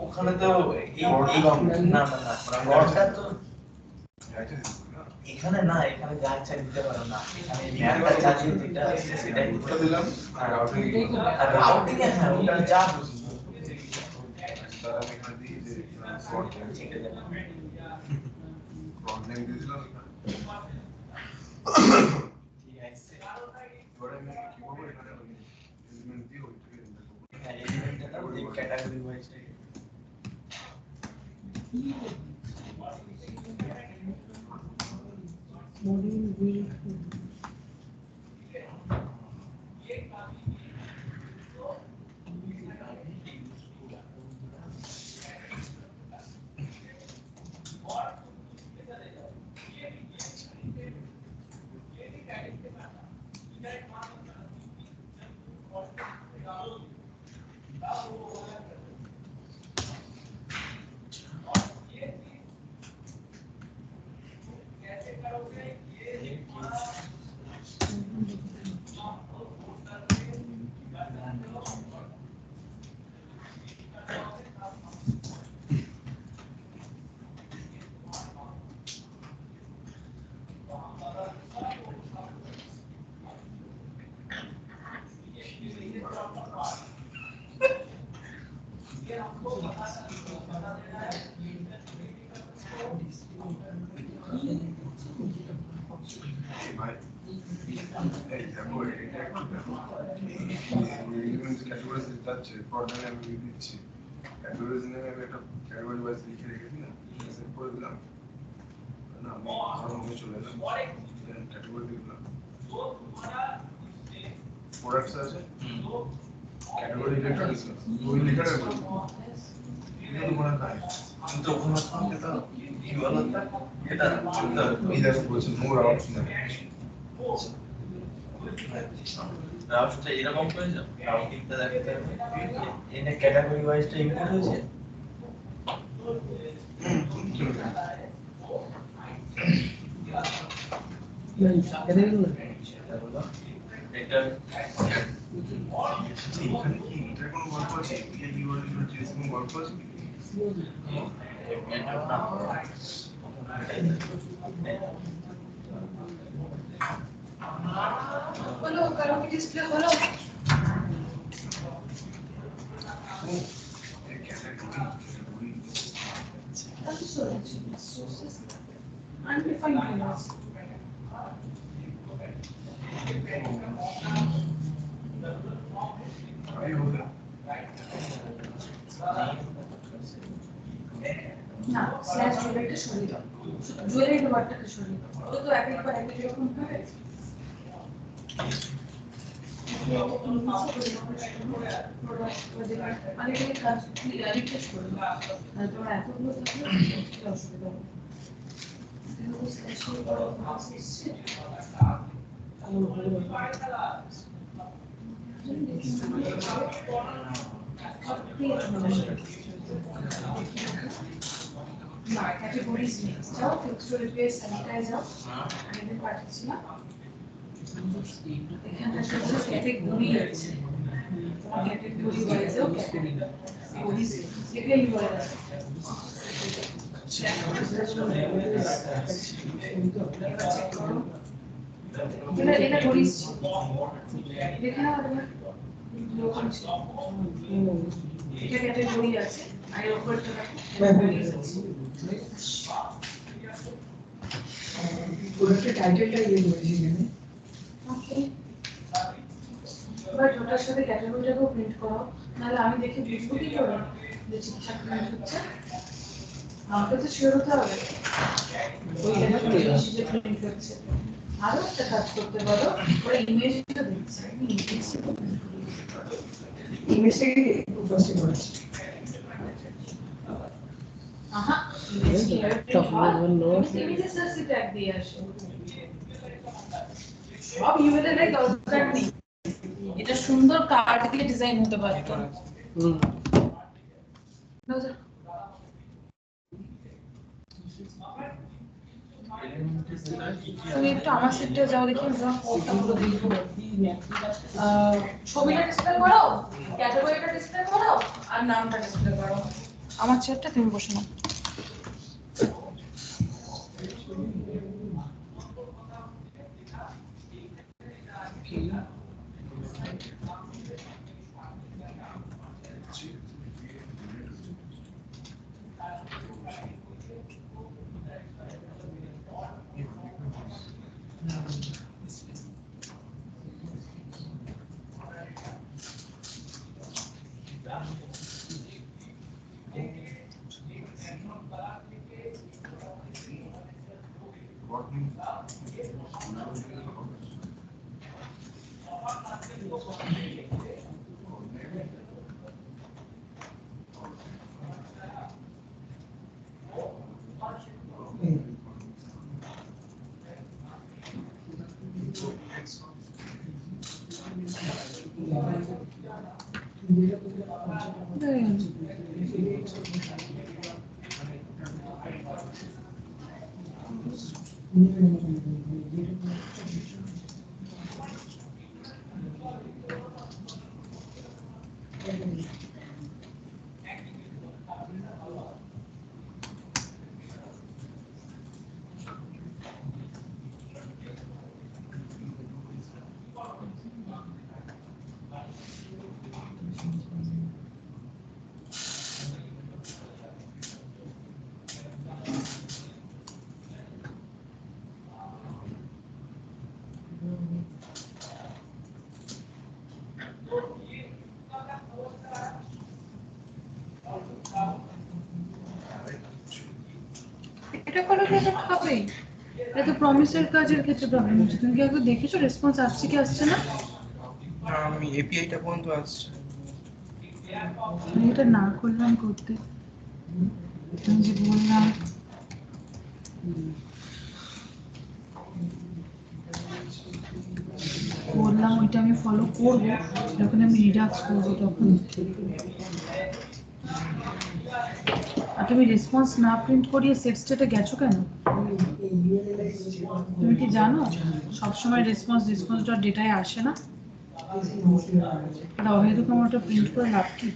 ওখানে তো এই না না না, রডটা তো এখানে না, এখানে যা ইচ্ছা দিতে পারো না, এখানে ম্যাপটা চালিয়ে যেটা আছে সেটাই দিলাম আর আর রাউটিং এ হ্যাঁ ওটা যা আমি এখানে দিই যে ফ্রন্ট নেম দিয়েছিলাম এবারে আমি কি করবো এখানে এলিমেন্ট দিয়ে ওইটাকে এন্টার করবো ক্যাটাগরি ওয়াইজ ভাই এই দেখো এটা একটু দেখো এলিমেন্ট ক্যাটাগরিজ যাচ্ছে ফ্রন্ট নেম আমি দিচ্ছি ক্যাটাগরিজ নেমে আমি একটা ক্যাটাগরি ওয়াইজ লিখে রেখেছি না সেভ করে দিলাম না আমি আরো চলে এলাম ক্যাটাগরি দিলাম প্রোডাক্টস আছে ক্যাটাগরি ইলেকট্রনিক্স ওই লিখে রাখবো এটা তো মনে নাই আমি তো ওখানে আসলে তো কি বলা এটা এই দেখো বলছি মোর আউটস না রাউটটা এরকম করে যাও রাউটিংটা দেখাতে হবে এনে ক্যাটাগরি ওয়াইজটা ইম্পোর্ট হয়েছে এটা এখানে কি এটা কোনো গল্প আছে এই ইউআরএল এর কোনো গল্প আছে হলো কারো কি ডিসপ্লে হলো undefined class আমি বললাম না স্ল্যাশ জুয়েলারিটা সরিয়ে দাও জুয়েলারি ওয়ার্ডটাকে সরিয়ে দাও ওটা তো একই পর একই রকম হবে আমি যদি কাজ রিফ্রেশ করব তারপর এতগুলো থাকলে অসুবিধা হবে না ক্যাটাগরিজ নেই যাও টেক্সচুয়াল বেস স্যানিটাইজ যাও আমি এখানে পাঠিয়েছি না এখানে একটা ক্যাটাগরি আছে ক্যাটাগরি ওয়াইজও ক্যাটাগরিজ এগুলো ইউআরএল আছে এটা করিস দেখে না লোকাল ছিল এটা ক্যাটাগরি আছে আর এর উপরটা ক্যাটাগরিজ আছে পুরোটা টাইটেলটা ইয়ে করেছি এখানে ওকে বাট ওটার সাথে ক্যাটাগরিটাকেও প্রিন্ট করো নাহলে আমি দেখে বুঝবো কি করে যে ঠিকঠাক প্রিন্ট হচ্ছে আমাকে তো শিওর হতে হবে ওই যে প্রিন্ট হচ্ছে আরো একটা কাজ করতে পারো ওরা ইমেজটা দিচ্ছে ইমেজটাকে উপস্থিত করেছি আহা ইমেজেস সার্চি ট্যাগ দিয়ে আসে সব ইউএলএল এর দরকার নেই এটা সুন্দর কার্ড দিয়ে ডিজাইন হতে পারতো তুমি একটু আমার সেটটা যাও দেখি যাও কতগুলো দেখো ছবিটা ডিসপ্লে করো ক্যাটাগরিটা ডিসপ্লে করো আর নামটা ডিসপ্লে করো আমার চেয়ারটা তুমি বসে নাও what means এটা করলে তো এটা খাবেই। এটা তো প্রমিসের কাজের ক্ষেত্রে প্রবলেম হচ্ছে। তুমি কি একবার দেখেছো রেসপন্স আসছে কি আসছে না? আমি এপিআইটা পর্যন্ত আসছে। আমি এটা না করলাম করতে, আমি যে বললাম ওইটা আমি ফলো করবো, যখন আমি রিডাক্স করবো তখন। আর তুমি রেসপন্স না প্রিন্ট করিয়ে সেট স্টেটে গেছো কেন? তুমি কি জানো সবসময় রেসপন্স ডট ডেটায় আসে না? এটা অহেতুক আমার ওটা প্রিন্ট করে লাভ কি?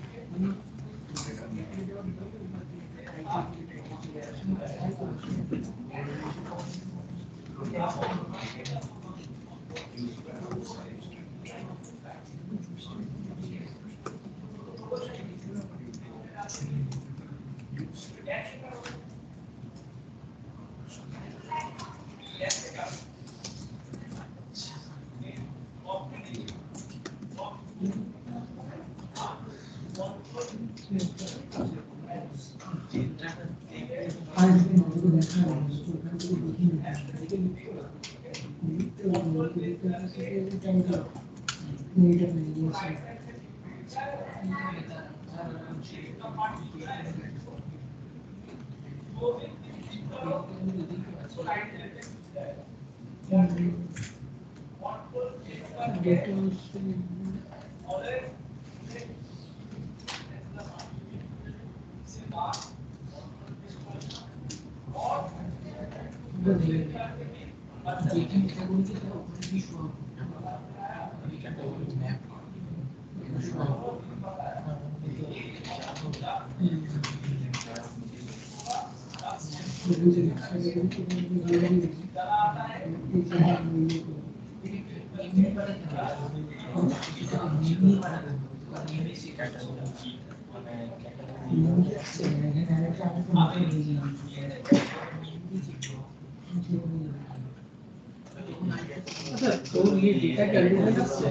তোর ইয়ে ডেটা ক্যালকুলেট আসছে।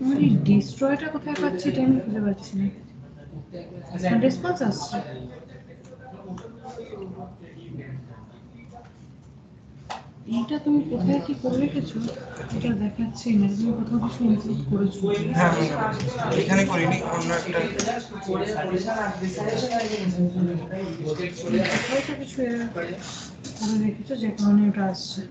আমার এই ডিস্ট্রয়টা কোথায় পাচ্ছি এটা আমি খুঁজে পাচ্ছি না। রেসপন্স আসছে, এইটা তুমি কোথায় কি করে রেখেছো এটা দেখাচ্ছি না। তুমি কোথাও কিছু ইনক্লুড করেছো? হ্যাঁ আমি এখানে করিনি, অন্য একটা কোথাও তো কিছু error করে রেখেছো যে কারণে ওটা আসছে।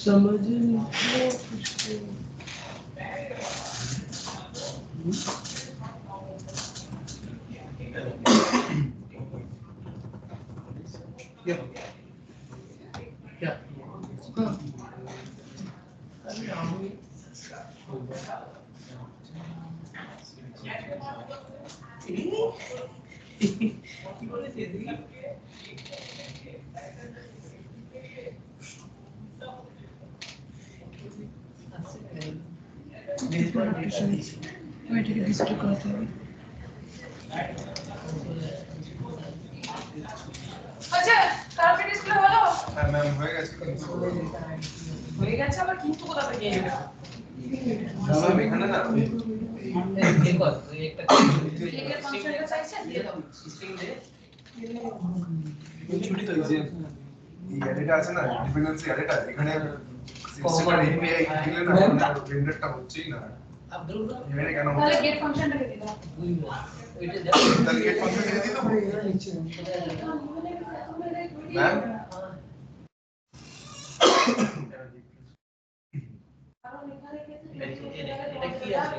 समझ नहीं এটাকে ডিসপ্লে করতে হবে। আচ্ছা তারপরে ডিসপ্লে হলো হ্যাঁ ম্যাম হয়ে গেছে কিন্তু হয়ে গেছে আবার কিন্তু কোথা থেকে এলো ম্যাম এখানে না এর ফাংশনটা চাইছেন দিয়ে দাও ছুটি তো যে এই অ্যাডেটা আছে না ডিপেন্ডেন্সি অ্যাডেটা এখানে সিস্টেমের এপিআই দিলে না রেন্ডারটা হচ্ছেই না এখানে কেন তাহলে হচ্ছে গেট ফাংশনটাকে দিয়ে দাও তাহলে গেট ফাংশন দিয়ে দিতে হবে ম্যাম এটা কি আছে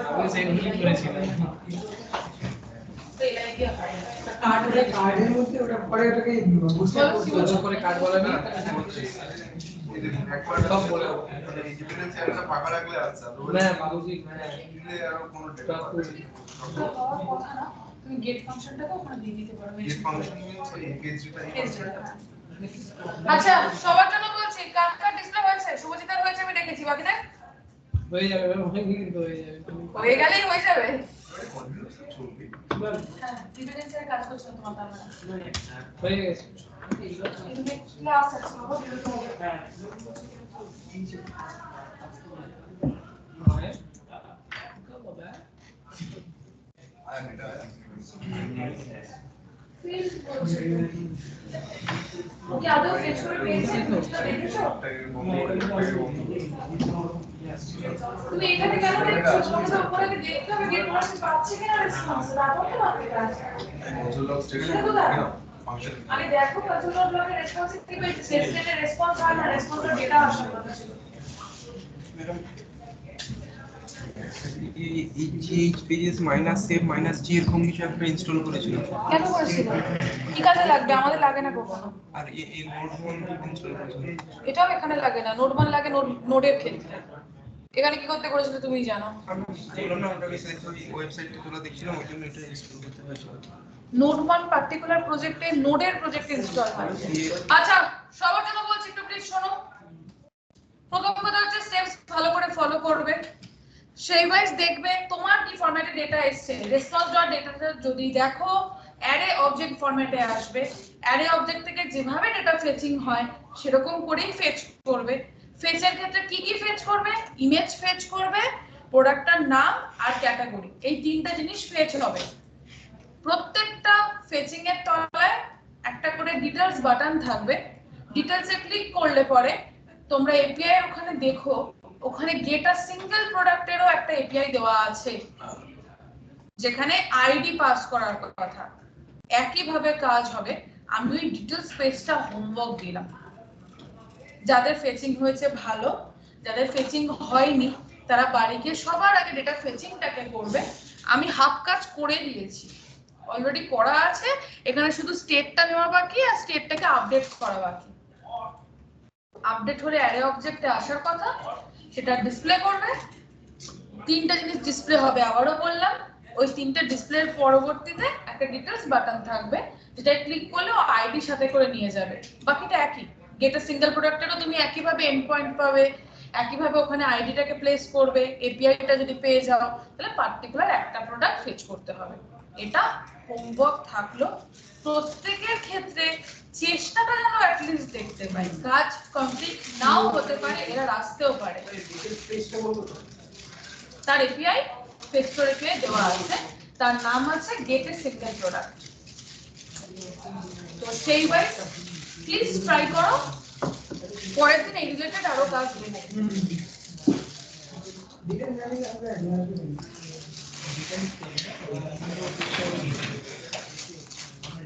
আমি সেগুলি করেছিলাম কার্ডের মধ্যে ওটা পরে ওটাকে বুঝতে বছর করে কার্ড বলে না এই যে একবার সব বলে এই ডিপেন্ডেন্সি অ্যাডেটা ফাঁকা রাখলে আচ্ছা হ্যাঁ বাবুজি হ্যাঁ দিলে আর কোনো সব তুমি গেট ফাংশনটাকে ওখানে দিয়ে দিতে পারবে গেট ফাংশন মিন্স এই কেসটা আচ্ছা সবার জন্য বলছি কার কার ডিসপ্লে হয়েছে শুভজিতার হয়েছে আমি দেখেছি বাকিদের হয়ে যাবে হয়ে কিন্তু হয়ে যাবে হয়ে গেলেই হয়ে যাবে চলবে হ্যাঁ ডিপেন্ডেন্সের কাজ করছো তোমার তার মানে হয়ে গেছে তুমি ক্লাস আছে বাবা বিরত হবে আর এটা ফিল করছে কি আদৌ ফেস করে পেয়েছে বুঝতে দেখেছো তুমি এখানে কেন দেখছো তোমাকে তো উপরে দেখতে হবে গেট ফাংশন পাচ্ছে কিনা রেসপন্স রাখতে পারবে কাজ মজুলার স্টেশন ফাংশন আরে দেখো কন্ট্রোল ব্লকের রেসপন্স কি পেয়েছে সেন্সেটের রেসপন্স হয় না রেসপন্সের ডেটা আসার কথা ছিল এই GH pages minus save minus G এরকম কিছু একটা ইনস্টল করেছিলাম কেন করেছিল কি কাজে লাগবে আমাদের লাগে না কখনো আর এই নোট ফোন ইনস্টল করেছিলাম এটাও এখানে লাগে না নোট বান লাগে নোডের ক্ষেত্রে এখানে কি করতে করেছিল তুমি জানো আমি বললাম না ওটাকে ওয়েবসাইট থেকে তোলা দেখছিলাম ওই জন্য এটা ইনস্টল করতে হয়েছিল নোড ওয়ান পার্টিকুলার প্রজেক্টে নোডের প্রজেক্ট ইনস্টল হয় আচ্ছা সবার জন্য বলছি একটু প্লিজ শোনো প্রথম কথা হচ্ছে স্টেপস ভালো করে ফলো করবে সেই ওয়াইজ দেখবে তোমার কি ফরম্যাটে ডেটা এসেছে response.data যদি দেখো অ্যারে অবজেক্ট ফরম্যাটে আসবে অ্যারে অবজেক্ট থেকে যেভাবে ডেটা ফেচিং হয় সেরকম করেই ফেচ করবে ফেচের ক্ষেত্রে কি কি ফেচ করবে ইমেজ ফেচ করবে প্রোডাক্টটার নাম আর ক্যাটাগরি এই তিনটা জিনিস ফেচ হবে প্রত্যেকটা ফেচিং এর তলায় একটা করে ডিটেইলস বাটন থাকবে ডিটেইলসে ক্লিক করলে পরে তোমরা এপিআই এর ওখানে দেখো ওখানে গেট আ সিঙ্গেল প্রোডাক্টেরও একটা এপিআই দেওয়া আছে যেখানে আইডি পাস করার কথা একই ভাবে কাজ হবে আমি ওই ডিটেইলস পেজটা হোমওয়ার্ক দিলাম যাদের ফেচিং হয়েছে ভালো যাদের ফেচিং হয়নি তারা বাড়ি গিয়ে সবার আগে ডেটা ফেচিংটাকে করবে আমি হাফ কাজ করে দিয়েছি অলরেডি করা আছে এখানে শুধু স্টেটটা নেওয়া বাকি আর স্টেটটাকে আপডেট করা বাকি আপডেট হলে অ্যারে অবজেক্টে আসার কথা সেটা ডিসপ্লে করবে তিনটা জিনিস ডিসপ্লে হবে আবারও বললাম ওই তিনটা ডিসপ্লের পরবর্তীতে একটা ডিটেইলস বাটন থাকবে যেটা ক্লিক করলে আইডি সাথে করে নিয়ে যাবে বাকিটা একই গেট আ সিঙ্গেল প্রোডাক্টেরও তুমি একই ভাবে এন্ড পয়েন্ট পাবে একই ভাবে ওখানে আইডিটাকে প্লেস করবে এপিআইটা যদি পেয়ে যাও তাহলে পার্টিকুলার একটা প্রোডাক্ট ফেচ করতে হবে এটা হোমওয়ার্ক থাকলো প্রত্যেকের ক্ষেত্রে চেষ্টাটা যেন অ্যাটলিস্ট দেখতে পাই কাজ কমপ্লিট নাও হতে পারে এরা আসতেও পারে তার এপিআই ফেক্টর এপিআই দেওয়া আছে তার নাম আছে গেট এ সিঙ্গেল প্রোডাক্ট তো সেই ওয়াইজ প্লিজ ট্রাই করো পরের দিন এই রিলেটেড আরো কাজ দেবো